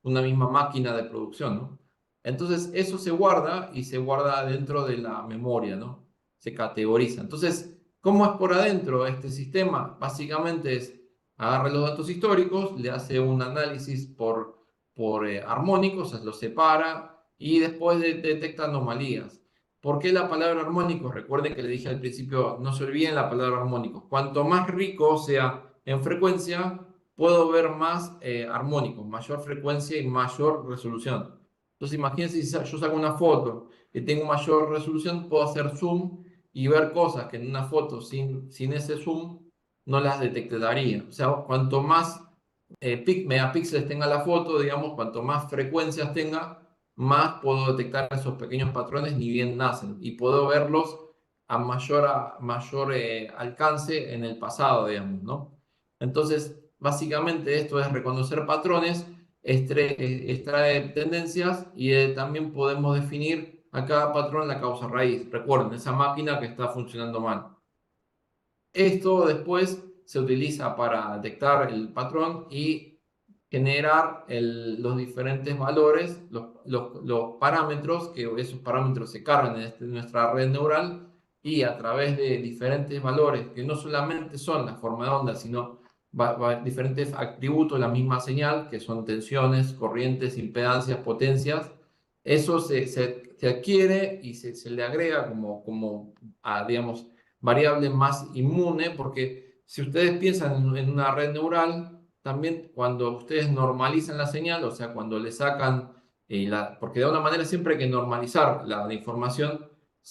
una misma máquina de producción, ¿no? Entonces eso se guarda y se guarda dentro de la memoria, ¿no? Se categoriza. Entonces, ¿cómo es por adentro este sistema? Básicamente es agarra los datos históricos, le hace un análisis por armónicos, o sea, los separa y después detecta anomalías. ¿Por qué la palabra armónico? Recuerden que le dije al principio, no se olviden la palabra armónico. Cuanto más rico sea en frecuencia, puedo ver más armónicos, mayor frecuencia y mayor resolución. Entonces, imagínense si yo saco una foto que tengo mayor resolución, puedo hacer zoom y ver cosas que en una foto sin ese zoom no las detectaría. O sea, cuanto más megapíxeles tenga la foto, digamos, cuanto más frecuencias tenga, más puedo detectar esos pequeños patrones ni bien nacen y puedo verlos a mayor alcance en el pasado, digamos, ¿no? Entonces, básicamente esto es reconocer patrones, extrae tendencias y también podemos definir a cada patrón la causa raíz. Recuerden, esa máquina que está funcionando mal. Esto después se utiliza para detectar el patrón y generar los diferentes valores, los parámetros, que esos parámetros se cargan en nuestra red neural y a través de diferentes valores, que no solamente son la forma de onda, sino diferentes atributos de la misma señal, que son tensiones, corrientes, impedancias, potencias, eso se adquiere y se le agrega digamos, variable más inmune, porque si ustedes piensan en una red neural, también cuando ustedes normalizan la señal, o sea, cuando le sacan, porque de una manera siempre hay que normalizar la información,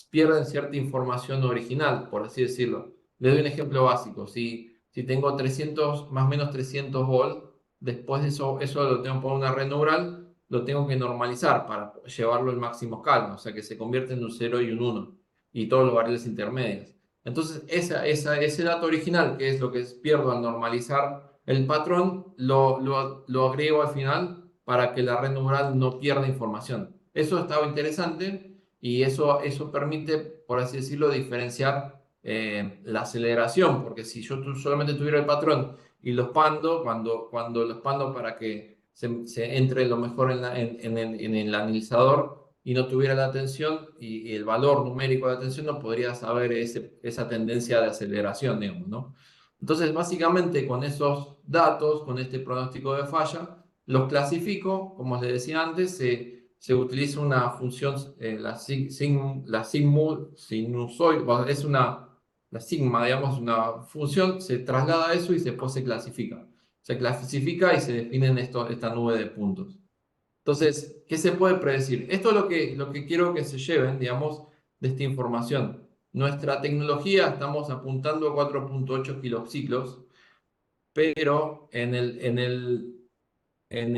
pierden cierta información original, por así decirlo. Les doy un ejemplo básico. Si tengo 300, más o menos 300 volts, después de eso lo tengo por una red neural, lo tengo que normalizar para llevarlo al máximo calma, o sea, que se convierte en un 0 y un 1 y todos los variables intermedios. Entonces, ese dato original, que es lo que pierdo al normalizar el patrón, lo agrego al final para que la red neural no pierda información. Eso estaba interesante y eso permite, por así decirlo, diferenciar la aceleración, porque si yo solamente tuviera el patrón y lo expando, cuando lo expando para que se entre lo mejor en el analizador, y no tuviera la atención y el valor numérico de atención, no podría saber esa tendencia de aceleración, digamos, ¿no? Entonces, básicamente con esos datos, con este pronóstico de falla, los clasifico, como les decía antes, se utiliza una función, la sinusoide, bueno, la sigma, digamos, una función, se traslada a eso y después se clasifica. Se clasifica y se define esta nube de puntos. Entonces, ¿qué se puede predecir? Esto es lo que quiero que se lleven, digamos, de esta información. Nuestra tecnología estamos apuntando a 4.8 kilociclos, pero en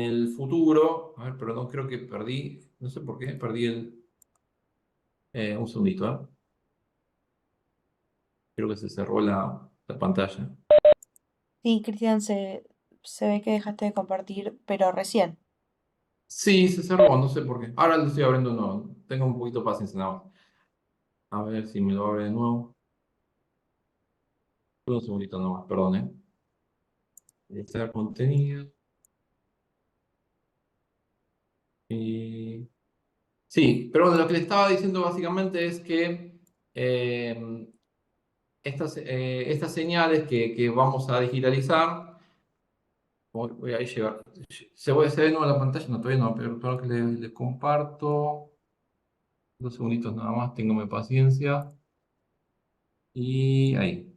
el futuro, a ver, perdón, creo que perdí, no sé por qué, perdí un segundito, ¿eh? Creo que se cerró la pantalla. Sí, Cristian, se ve que dejaste de compartir, pero recién. Sí, se cerró, no sé por qué. Ahora lo estoy abriendo de nuevo. Tengo un poquito de paciencia nada más. A ver si me lo abre de nuevo. Un segundito nomás, perdón, ¿eh? Está contenido. Y... Sí, pero bueno, lo que le estaba diciendo básicamente es que estas señales que vamos a digitalizar, voy a llegar. ¿Se ve de nuevo la pantalla? No, todavía no, pero que le comparto. 2 segunditos nada más, téngame paciencia. Y ahí,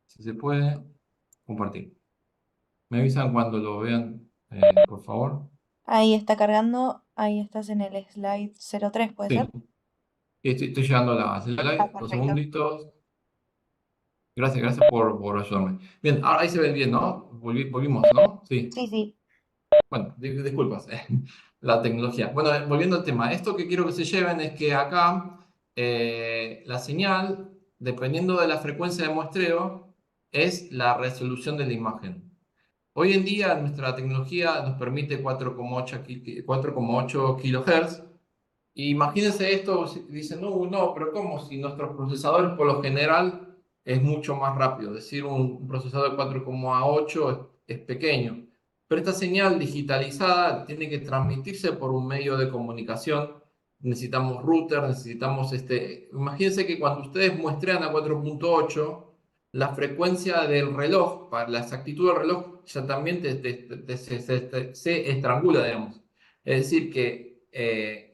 si se puede, compartir. Me avisan cuando lo vean, por favor. Ahí está cargando, ahí estás en el slide 03, ¿puede Sí, ser? estoy llegando a la Ah, live, dos perfecto. segunditos. Gracias por ayudarme. Bien, ahora ahí se ve bien, ¿no? Volvimos, ¿no? Sí. Sí, sí. Bueno, disculpas, la tecnología. Bueno, volviendo al tema, esto que quiero que se lleven es que acá la señal, dependiendo de la frecuencia de muestreo, es la resolución de la imagen. Hoy en día nuestra tecnología nos permite 4,8 kilohertz. Y imagínense esto, dicen, no, no, pero ¿cómo? Si nuestros procesadores por lo general es mucho más rápido, es decir, un procesador de 4,8 es pequeño. Pero esta señal digitalizada tiene que transmitirse por un medio de comunicación. Necesitamos router, necesitamos Imagínense que cuando ustedes muestrean a 4,8, la frecuencia del reloj, para la exactitud del reloj, ya también se estrangula, digamos. Es decir, que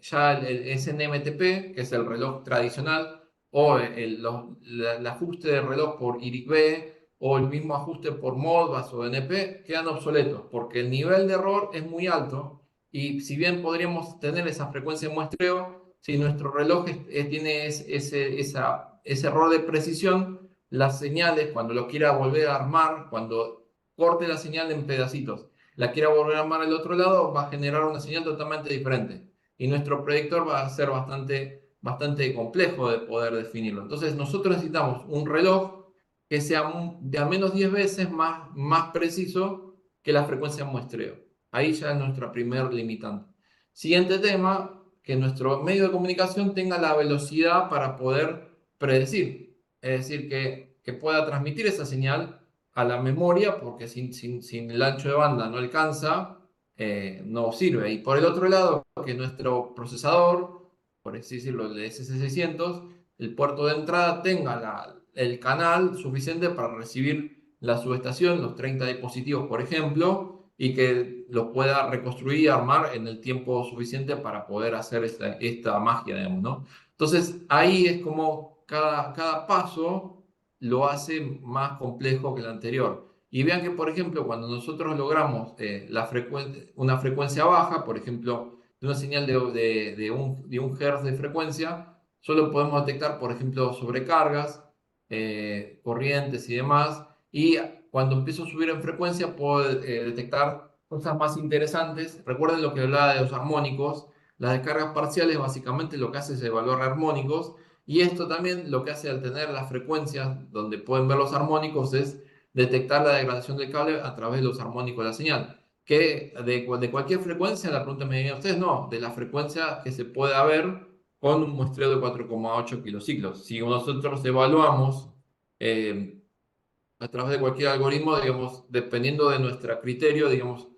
ya el SNMTP, que es el reloj tradicional, o el ajuste de reloj por IRIC-B, o el mismo ajuste por Modbus o NP, quedan obsoletos, porque el nivel de error es muy alto, y si bien podríamos tener esa frecuencia de muestreo, si nuestro reloj tiene ese error de precisión, las señales, cuando lo quiera volver a armar, cuando corte la señal en pedacitos, la quiera volver a armar al otro lado, va a generar una señal totalmente diferente. Y nuestro predictor va a ser bastante complejo de poder definirlo. Entonces, nosotros necesitamos un reloj que sea de al menos 10 veces más preciso que la frecuencia de muestreo. Ahí ya es nuestra primer limitante. Siguiente tema, que nuestro medio de comunicación tenga la velocidad para poder predecir. Es decir, que pueda transmitir esa señal a la memoria, porque sin el ancho de banda no alcanza, no sirve. Y por el otro lado, que nuestro procesador, por así decirlo, el SS600, el puerto de entrada tenga el canal suficiente para recibir la subestación, los 30 dispositivos, por ejemplo, y que los pueda reconstruir y armar en el tiempo suficiente para poder hacer esta magia, digamos, ¿no? Entonces, ahí es como cada paso lo hace más complejo que el anterior. Y vean que, por ejemplo, cuando nosotros logramos una frecuencia baja, por ejemplo, de una señal de un hertz de frecuencia, solo podemos detectar, por ejemplo, sobrecargas, corrientes y demás. Y cuando empiezo a subir en frecuencia, puedo detectar cosas más interesantes. Recuerden lo que hablaba de los armónicos. Las descargas parciales básicamente lo que hace es evaluar armónicos, y esto también lo que hace al tener las frecuencias donde pueden ver los armónicos es detectar la degradación del cable a través de los armónicos de la señal. Que de cualquier frecuencia, la pregunta me dirían ustedes, no, de la frecuencia que se puede ver con un muestreo de 4,8 kilociclos. Si nosotros evaluamos eh, a través de cualquier algoritmo, digamos, dependiendo de nuestro criterio, digamos,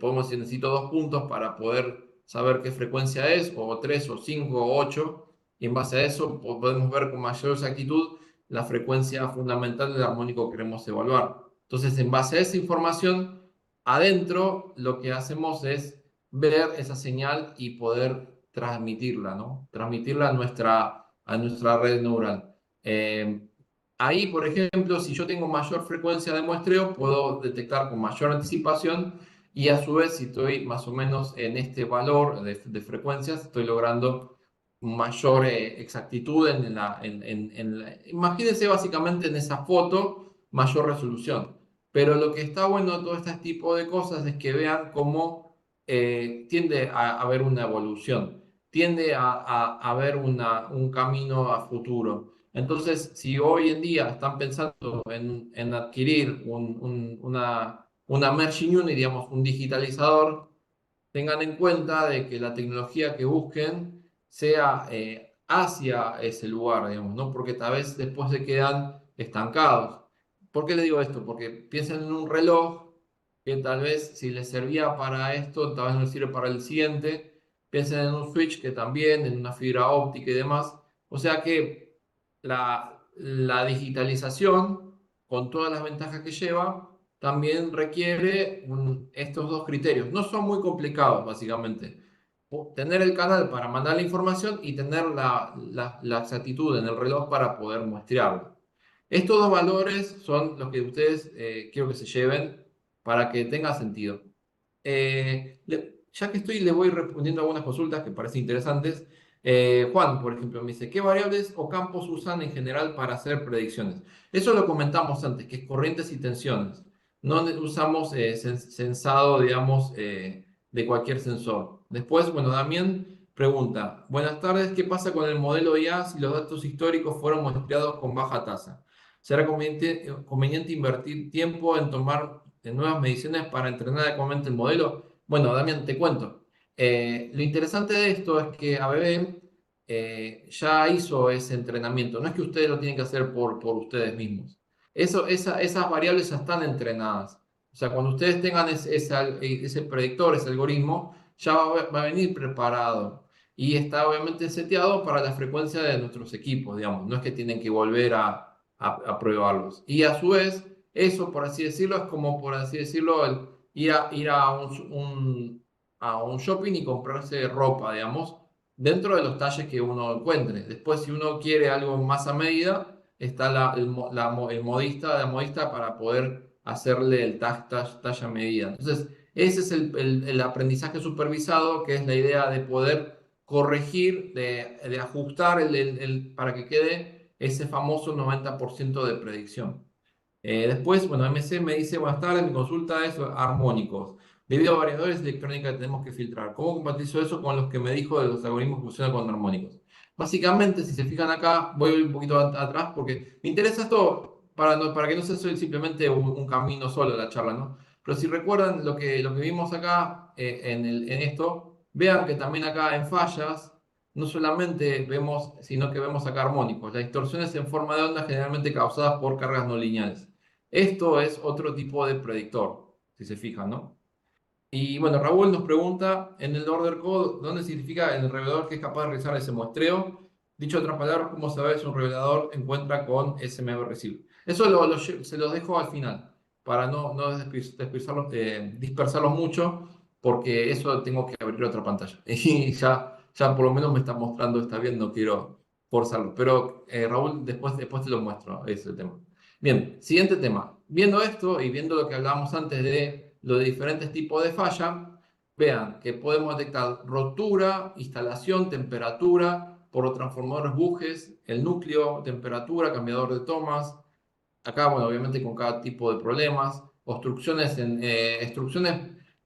podemos decir, necesito 2 puntos para poder saber qué frecuencia es, o 3, o 5, o 8, y en base a eso podemos ver con mayor exactitud la frecuencia fundamental del armónico que queremos evaluar. Entonces, en base a esa información, adentro lo que hacemos es ver esa señal y poder transmitirla, ¿no? Transmitirla a nuestra red neural. Ahí, por ejemplo, si yo tengo mayor frecuencia de muestreo, puedo detectar con mayor anticipación, y a su vez, si estoy más o menos en este valor de frecuencias, estoy logrando mayor exactitud imagínense básicamente en esa foto, mayor resolución. Pero lo que está bueno de todo este tipo de cosas es que vean cómo tiende a haber una evolución, tiende a haber un camino a futuro. Entonces, si hoy en día están pensando en adquirir una merging unit, digamos, un digitalizador, tengan en cuenta de que la tecnología que busquen sea hacia ese lugar, digamos, ¿no? Porque tal vez después se quedan estancados. ¿Por qué le digo esto? Porque piensen en un reloj que tal vez si les servía para esto, tal vez no les sirve para el siguiente. Piensen en un switch que también, en una fibra óptica y demás. O sea que la digitalización, con todas las ventajas que lleva, también requiere estos dos criterios. No son muy complicados, básicamente. Tener el canal para mandar la información y tener la exactitud en el reloj para poder muestrearlo. Estos dos valores son los que ustedes quiero que se lleven para que tenga sentido. Ya que estoy, le voy respondiendo a algunas consultas que parecen interesantes. Juan, por ejemplo, me dice, ¿qué variables o campos usan en general para hacer predicciones? Eso lo comentamos antes, que es corrientes y tensiones. No usamos sensado, digamos, de cualquier sensor. Después, bueno, Damián pregunta, buenas tardes, ¿qué pasa con el modelo IA si los datos históricos fueron muestreados con baja tasa? ¿Será conveniente invertir tiempo en tomar nuevas mediciones para entrenar adecuadamente el modelo? Bueno, Damián, te cuento. Lo interesante de esto es que ABB ya hizo ese entrenamiento. No es que ustedes lo tienen que hacer por ustedes mismos. Esas variables ya están entrenadas. O sea, cuando ustedes tengan ese predictor, ese algoritmo, ya va a venir preparado. Y está obviamente seteado para la frecuencia de nuestros equipos, digamos. No es que tienen que volver a probarlos. Y a su vez, eso, por así decirlo, es como, por así decirlo, ir a a un shopping y comprarse ropa, digamos, dentro de los talles que uno encuentre. Después, si uno quiere algo más a medida, está el modista, la modista para poder hacerle el talla a medida. Entonces, ese es el aprendizaje supervisado, que es la idea de poder corregir, de ajustar para que quede ese famoso 90% de predicción. Después, bueno, MC me dice, buenas tardes, mi consulta es armónicos. Debido a variadores de electrónica que tenemos que filtrar. ¿Cómo compatibilizo eso con los que me dijo de los algoritmos que funcionan con armónicos? Básicamente, si se fijan acá, voy un poquito atrás porque me interesa esto para que no sea simplemente un camino solo la charla, ¿no? Pero si recuerdan lo que vimos acá en esto, vean que también acá en fallas no solamente vemos, sino que vemos acá armónicos, las distorsiones en forma de onda generalmente causadas por cargas no lineales. Esto es otro tipo de predictor, si se fijan, ¿no? Y bueno, Raúl nos pregunta, en el order code, ¿dónde significa el revelador que es capaz de realizar ese muestreo? Dicho otra palabra, ¿cómo saber si un revelador encuentra con SMB receive? Eso se los dejo al final, para no dispersarlos mucho, porque eso tengo que abrir otra pantalla. Y ya por lo menos me está mostrando, está bien, no quiero forzarlo. Pero Raúl, después te lo muestro, ese es el tema. Bien, siguiente tema. Viendo esto y viendo lo que hablábamos antes de los diferentes tipos de falla, vean que podemos detectar rotura, instalación, temperatura, por los transformadores bujes, el núcleo, temperatura, cambiador de tomas. Acá, bueno, obviamente con cada tipo de problemas, instrucciones.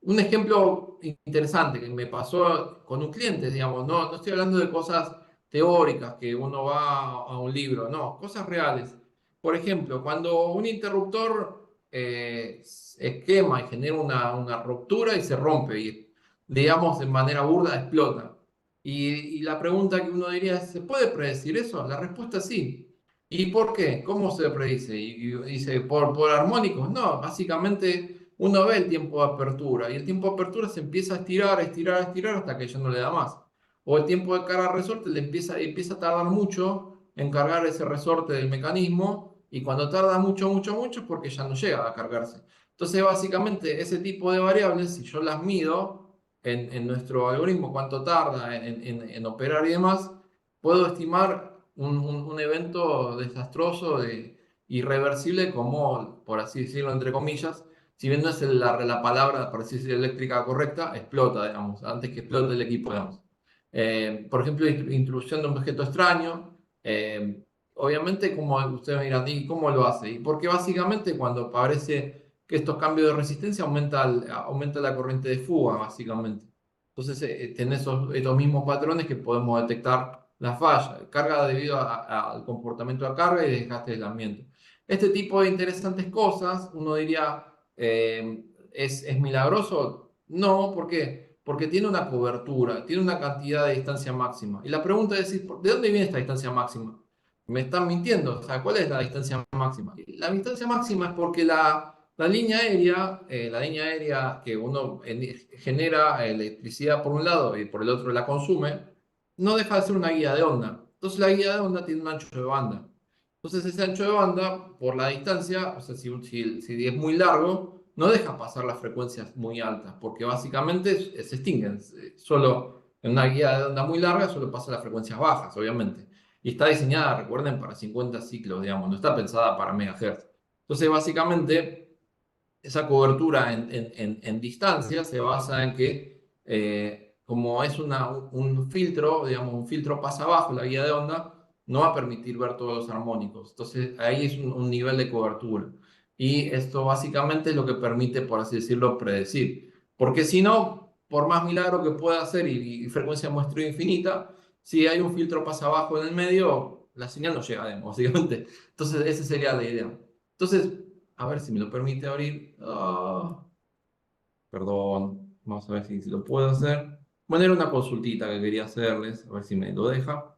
Un ejemplo interesante que me pasó con un cliente, digamos, no estoy hablando de cosas teóricas que uno va a un libro, no, cosas reales. Por ejemplo, cuando un interruptor se quema y genera una ruptura y se rompe, y digamos de manera burda explota. Y la pregunta que uno diría es, ¿se puede predecir eso? La respuesta es sí. ¿Y por qué? ¿Cómo se predice? Y dice, ¿por armónicos? No, básicamente uno ve el tiempo de apertura y el tiempo de apertura se empieza a estirar, a estirar, a estirar hasta que ya no le da más. O el tiempo de carga resorte empieza a tardar mucho en cargar ese resorte del mecanismo y cuando tarda mucho, mucho, mucho es porque ya no llega a cargarse. Entonces, básicamente, ese tipo de variables, si yo las mido en nuestro algoritmo, cuánto tarda en operar y demás, puedo estimar un evento desastroso, irreversible, como, por así decirlo, entre comillas, si bien no es la palabra, por así decirlo, eléctrica correcta, explota, digamos, antes que explote el equipo, digamos. Por ejemplo, introducción de un objeto extraño. Obviamente, como ustedes me dirán, ¿y cómo lo hace? Y porque básicamente cuando aparece que estos cambios de resistencia aumenta la corriente de fuga, básicamente. Entonces, tenés estos mismos patrones que podemos detectar la falla, carga debido al comportamiento de carga y desgaste de aislamiento. Este tipo de interesantes cosas, uno diría, ¿es milagroso? No, ¿por qué? Porque tiene una cobertura, tiene una cantidad de distancia máxima. Y la pregunta es, ¿de dónde viene esta distancia máxima? Me están mintiendo, o sea, ¿cuál es la distancia máxima? La distancia máxima es porque la línea aérea que uno genera electricidad por un lado y por el otro la consume, no deja de ser una guía de onda. Entonces la guía de onda tiene un ancho de banda. Entonces ese ancho de banda, por la distancia, o sea, si es muy largo, no deja pasar las frecuencias muy altas, porque básicamente se extinguen. Solo en una guía de onda muy larga solo pasa las frecuencias bajas, obviamente. Y está diseñada, recuerden, para 50 ciclos, digamos, no está pensada para megahertz. Entonces, básicamente, esa cobertura en distancia se basa en que, como es un filtro, digamos, un filtro pasa abajo la guía de onda, no va a permitir ver todos los armónicos. Entonces, ahí es un nivel de cobertura. Y esto básicamente es lo que permite, por así decirlo, predecir. Porque si no, por más milagro que pueda hacer y frecuencia muestreo infinita, si hay un filtro pasa abajo en el medio, la señal no llega, básicamente. Entonces, esa sería la idea. Entonces, a ver si me lo permite abrir. Perdón, vamos a ver si lo puedo hacer. Bueno, era una consultita que quería hacerles, a ver si me lo deja.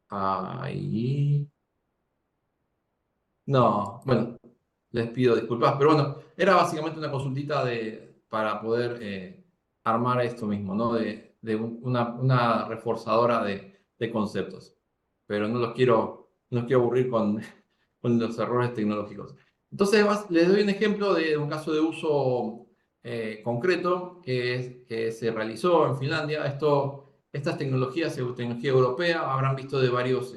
Ahí. No, bueno, les pido disculpas, pero bueno, era básicamente una consultita para poder armar esto mismo, ¿no? De una reforzadora de conceptos. Pero no los quiero aburrir con los errores tecnológicos. Entonces, les doy un ejemplo de un caso de uso concreto que se realizó en Finlandia. Estas tecnologías, tecnología europea, habrán visto de varios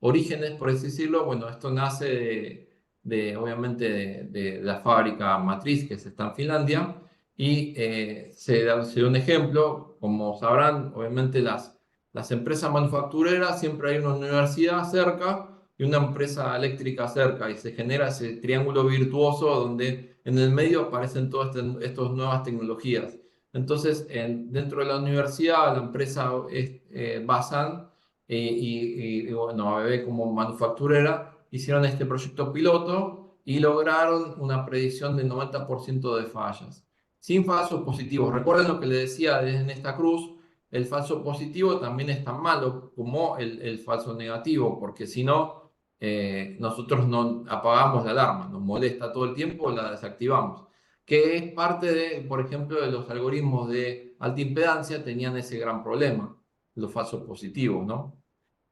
orígenes, por así decirlo. Bueno, esto nace obviamente, de la fábrica matriz que está en Finlandia. Y se da un ejemplo, como sabrán, obviamente las empresas manufactureras, siempre hay una universidad cerca y una empresa eléctrica cerca y se genera ese triángulo virtuoso donde en el medio aparecen todas estas nuevas tecnologías. Entonces, dentro de la universidad, la empresa es Basan bueno, ABB como manufacturera hicieron este proyecto piloto y lograron una predicción del 90% de fallas, sin falsos positivos. Recuerden lo que les decía en esta cruz, el falso positivo también es tan malo como el falso negativo, porque si no, nosotros no apagamos la alarma, nos molesta todo el tiempo, la desactivamos. Que es parte de, por ejemplo, de los algoritmos de alta impedancia, tenían ese gran problema, los falsos positivos, ¿no?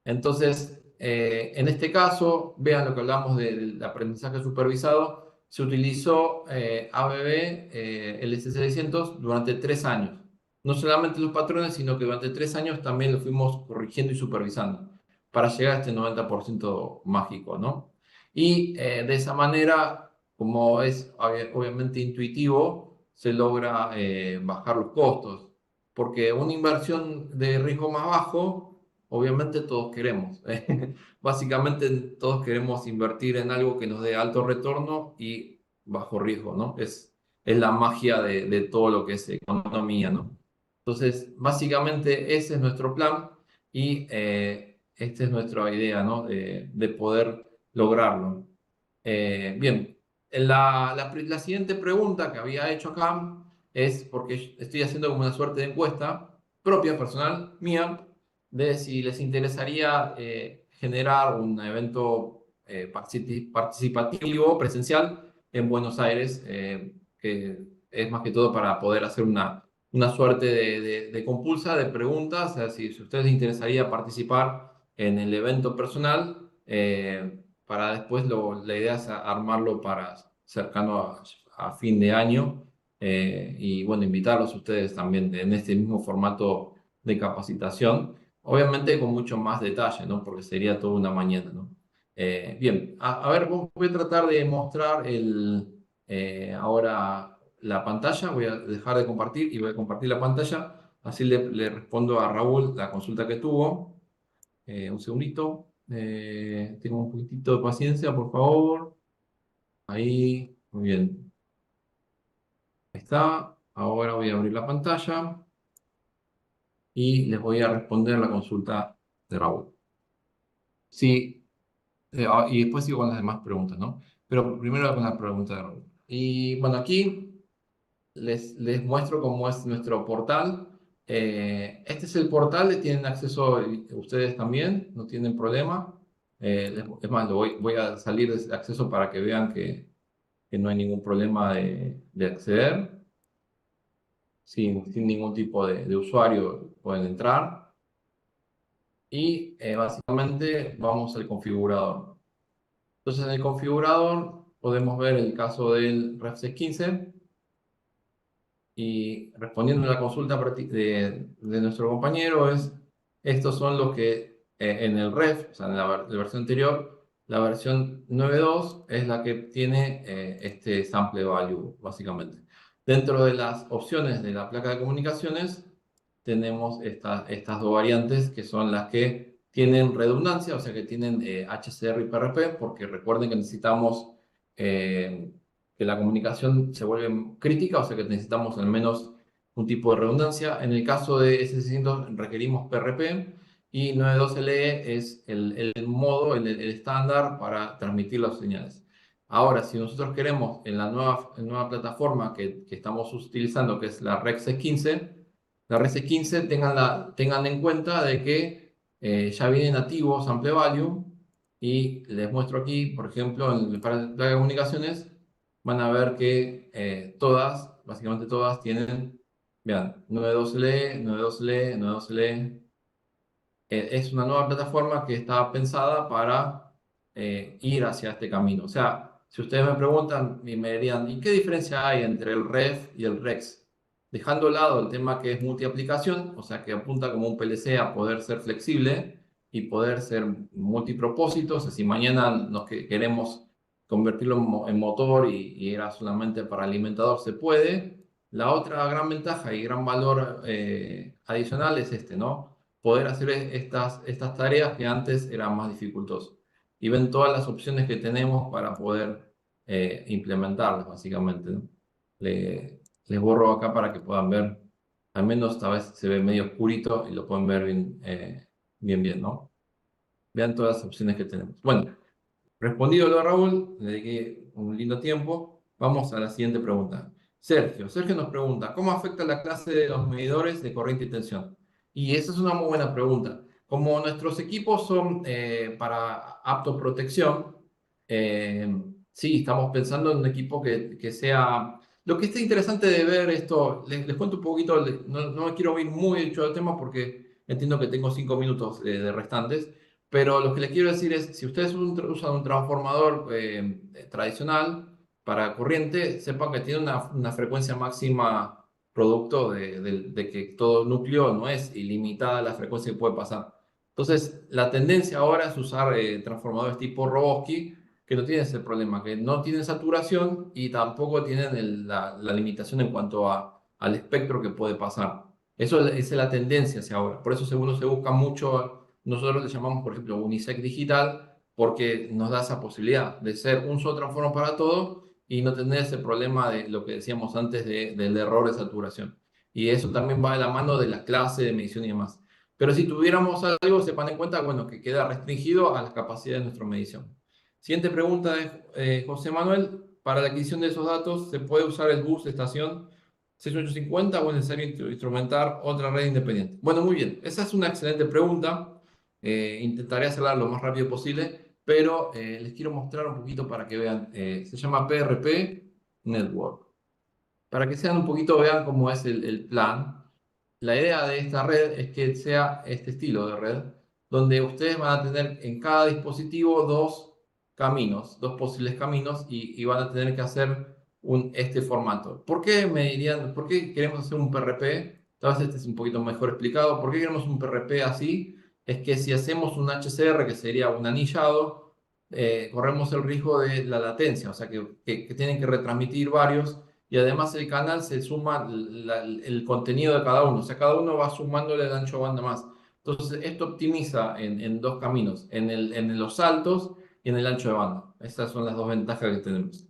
Entonces, en este caso, vean lo que hablamos del aprendizaje supervisado, se utilizó ABB, el S600, durante 3 años. No solamente los patrones, sino que durante 3 años también lo fuimos corrigiendo y supervisando para llegar a este 90% mágico, ¿no? Y de esa manera, como es obviamente intuitivo, se logra bajar los costos, porque una inversión de riesgo más bajo obviamente todos queremos. Básicamente todos queremos invertir en algo que nos dé alto retorno y bajo riesgo, ¿no? Es la magia de todo lo que es economía, ¿no? Entonces, básicamente ese es nuestro plan y esta es nuestra idea, ¿no? De poder lograrlo. Bien, la siguiente pregunta que había hecho acá es porque estoy haciendo como una suerte de encuesta propia, personal, mía, de si les interesaría generar un evento participativo, presencial, en Buenos Aires, que es más que todo para poder hacer una suerte de compulsa de preguntas, o sea, si a ustedes les interesaría participar en el evento personal, para después la idea es armarlo para cercano a fin de año, y bueno, invitarlos a ustedes también en este mismo formato de capacitación, obviamente con mucho más detalle, ¿no? Porque sería toda una mañana, ¿no? Bien, a ver, voy a tratar de mostrar ahora la pantalla, voy a dejar de compartir y voy a compartir la pantalla, así le respondo a Raúl la consulta que tuvo. Un segundito, tengo un poquitito de paciencia, por favor. Ahí, muy bien, ahí está. Ahora voy a abrir la pantalla. y les voy a responder la consulta de Raúl. Sí, y después sigo con las demás preguntas, ¿no? Pero primero con la pregunta de Raúl. Y bueno, aquí les muestro cómo es nuestro portal. Este es el portal, tienen acceso ustedes también, no tienen problema. Es más, voy a salir de ese acceso para que vean que no hay ningún problema de acceder. Sin ningún tipo de usuario pueden entrar. Y básicamente vamos al configurador. Entonces en el configurador podemos ver el caso del RefSys 15. Y respondiendo a la consulta de nuestro compañero, estos son los que en el ref, o sea, en la versión anterior, la versión 9.2 es la que tiene este sample value, básicamente. Dentro de las opciones de la placa de comunicaciones, tenemos estas dos variantes que son las que tienen redundancia, o sea, que tienen HCR y PRP, porque recuerden que necesitamos que la comunicación se vuelve crítica, o sea que necesitamos al menos un tipo de redundancia. En el caso de S600 requerimos PRP y 92LE es el modo, el estándar para transmitir las señales. Ahora, si nosotros queremos en la nueva plataforma que estamos utilizando, que es la REC 15, la REC 15 tengan en cuenta de que ya viene nativo Sample Value y les muestro aquí, por ejemplo, para la placa de comunicaciones, van a ver que todas, básicamente todas, tienen, vean, 92LE, 92LE, 92LE. Es una nueva plataforma que está pensada para ir hacia este camino. O sea, si ustedes me preguntan y me dirían, ¿y qué diferencia hay entre el REF y el REX? Dejando a lado el tema que es multiaplicación, o sea, que apunta como un PLC a poder ser flexible y poder ser multipropósito. O sea, si mañana queremos convertirlo en motor y era solamente para alimentador, se puede. La otra gran ventaja y gran valor adicional es este, ¿no? Poder hacer estas tareas que antes eran más dificultosas. Y ven todas las opciones que tenemos para poder implementarlas, básicamente, ¿no? Les borro acá para que puedan ver, al menos esta vez se ve medio oscurito y lo pueden ver bien, ¿no? Vean todas las opciones que tenemos. Bueno, respondido lo de Raúl, le dediqué un lindo tiempo. Vamos a la siguiente pregunta. Sergio nos pregunta, ¿cómo afecta la clase de los medidores de corriente y tensión? Y esa es una muy buena pregunta. Como nuestros equipos son para aptoprotección, sí, estamos pensando en un equipo que sea... Lo que está interesante de ver esto, les cuento un poquito, no me quiero ir muy hecho del tema porque entiendo que tengo 5 minutos de restantes. Pero lo que les quiero decir es, si ustedes usan un transformador tradicional para corriente, sepan que tiene una frecuencia máxima producto de que todo núcleo no es ilimitada la frecuencia que puede pasar. Entonces, la tendencia ahora es usar transformadores tipo Roboski, que no tienen ese problema, que no tienen saturación y tampoco tienen la limitación en cuanto al espectro que puede pasar. Esa es la tendencia hacia ahora. Por eso, según se busca mucho. Nosotros le llamamos, por ejemplo, Unisec digital, porque nos da esa posibilidad de ser un solo transformador para todo y no tener ese problema de lo que decíamos antes del error de saturación. Y eso también va de la mano de la clase de medición y demás. Pero si tuviéramos algo, sepan en cuenta, bueno, que queda restringido a las capacidades de nuestra medición. Siguiente pregunta de José Manuel. Para la adquisición de esos datos, ¿se puede usar el bus de estación 6850 o es necesario instrumentar otra red independiente? Bueno, muy bien. Esa es una excelente pregunta. Intentaré hacerla lo más rápido posible, pero les quiero mostrar un poquito para que vean. Se llama PRP Network. Para que sean un poquito, vean cómo es el plan. La idea de esta red es que sea este estilo de red, donde ustedes van a tener en cada dispositivo dos caminos, dos posibles caminos, y van a tener que hacer este formato. ¿Por qué me dirían, por qué queremos hacer un PRP? Tal vez este es un poquito mejor explicado. ¿Por qué queremos un PRP así? Es que si hacemos un HCR, que sería un anillado, corremos el riesgo de la latencia, o sea que tienen que retransmitir varios y además el canal se suma el contenido de cada uno, o sea, cada uno va sumándole el ancho de banda más. Entonces, esto optimiza en dos caminos, en los saltos y en el ancho de banda. Estas son las dos ventajas que tenemos.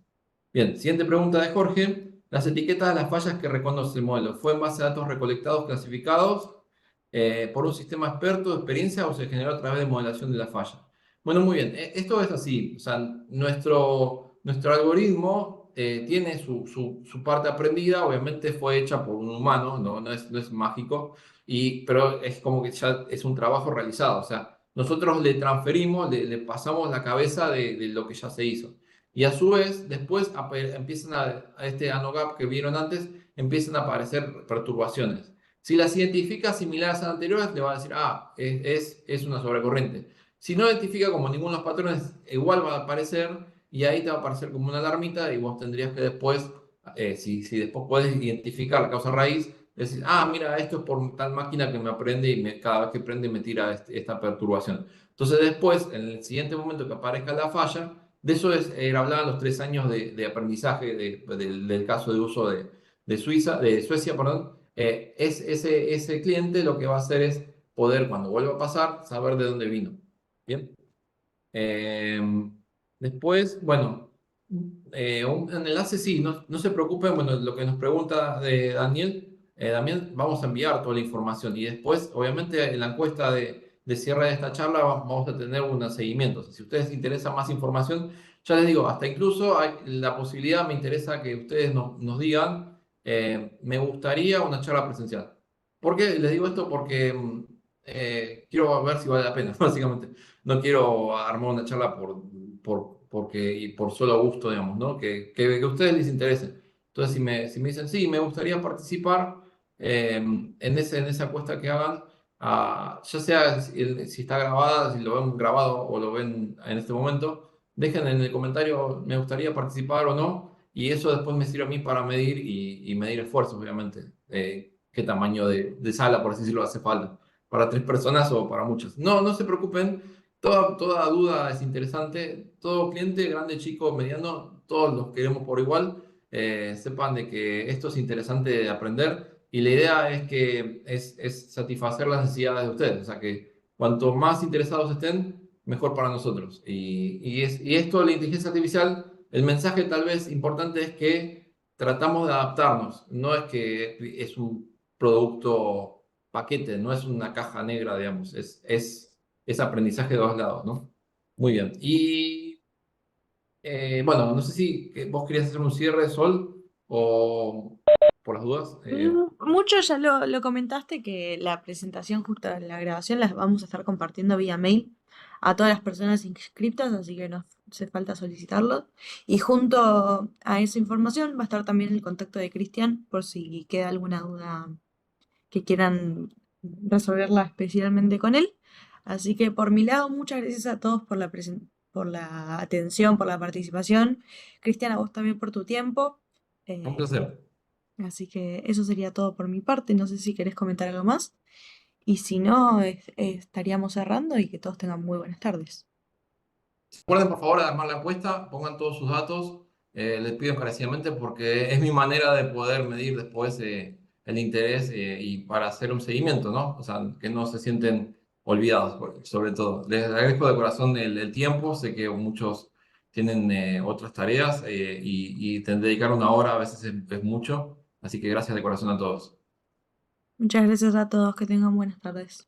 Bien, siguiente pregunta de Jorge. Las etiquetas de las fallas que reconoce el modelo, ¿fue en base a datos recolectados, clasificados? por un sistema experto de experiencia o se generó a través de modelación de la falla. Bueno, muy bien, esto es así, o sea, nuestro algoritmo tiene su parte aprendida, obviamente fue hecha por un humano, no es mágico, pero es como que ya es un trabajo realizado, o sea, nosotros le transferimos, le pasamos la cabeza de lo que ya se hizo. Y a su vez, después empiezan a este ANOGAP que vieron antes, empiezan a aparecer perturbaciones. Si las identifica similares a las anteriores, le va a decir, es una sobrecorriente. Si no identifica como ninguno de los patrones, igual va a aparecer y ahí te va a aparecer como una alarmita y vos tendrías que después, si después puedes identificar la causa raíz, decir, mira, esto es por tal máquina que me aprende y cada vez que prende me tira esta perturbación. Entonces después, en el siguiente momento que aparezca la falla, de eso hablaban los 3 años de aprendizaje del caso de uso de Suecia, perdón. Ese cliente lo que va a hacer es poder, cuando vuelva a pasar, saber de dónde vino. Bien. Eh, Después, bueno, un enlace sí, no se preocupen, bueno, lo que nos pregunta Daniel, vamos a enviar toda la información y después, obviamente, en la encuesta de cierre de esta charla vamos a tener un seguimiento. Si a ustedes les interesa más información, ya les digo, hasta incluso hay la posibilidad, me interesa que ustedes nos digan, me gustaría una charla presencial. ¿Por qué les digo esto? Porque quiero ver si vale la pena, básicamente. No quiero armar una charla y por solo gusto, digamos, ¿no? Que a ustedes les interese. Entonces, si me dicen, sí, me gustaría participar en esa encuesta que hagan, ya sea si está grabada, si lo ven grabado o lo ven en este momento, dejen en el comentario, me gustaría participar o no, y eso después me sirve a mí para medir y medir esfuerzos, obviamente, qué tamaño de sala, por así decirlo, hace falta, para 3 personas o para muchas. No se preocupen. Toda duda es interesante. Todo cliente, grande, chico, mediano, todos los queremos por igual. Sepan de que esto es interesante de aprender y la idea es que es satisfacer las necesidades de ustedes. O sea que cuanto más interesados estén, mejor para nosotros. Y esto de la inteligencia artificial, el mensaje tal vez importante es que tratamos de adaptarnos. No es que es un producto paquete, no es una caja negra, digamos. Es aprendizaje de 2 lados, ¿no? Muy bien. Y bueno, no sé si vos querías hacer un cierre, Sol, o por las dudas. Mucho ya lo comentaste que la presentación justo de la grabación las vamos a estar compartiendo vía mail a todas las personas inscriptas, así que no hace falta solicitarlo. Y junto a esa información va a estar también el contacto de Cristian por si queda alguna duda que quieran resolverla especialmente con él. Así que por mi lado, muchas gracias a todos por la atención, por la participación. Cristian, a vos también por tu tiempo. Un Eh, placer. Así que eso sería todo por mi parte. No sé si querés comentar algo más. Y si no, estaríamos cerrando y que todos tengan muy buenas tardes. Recuerden, por favor, armar la encuesta, pongan todos sus datos. Les pido encarecidamente porque es mi manera de poder medir después el interés y para hacer un seguimiento, ¿no? O sea, que no se sienten olvidados, sobre todo. Les agradezco de corazón el tiempo. Sé que muchos tienen otras tareas y dedicar 1 hora a veces es mucho. Así que gracias de corazón a todos. Muchas gracias a todos. Que tengan buenas tardes.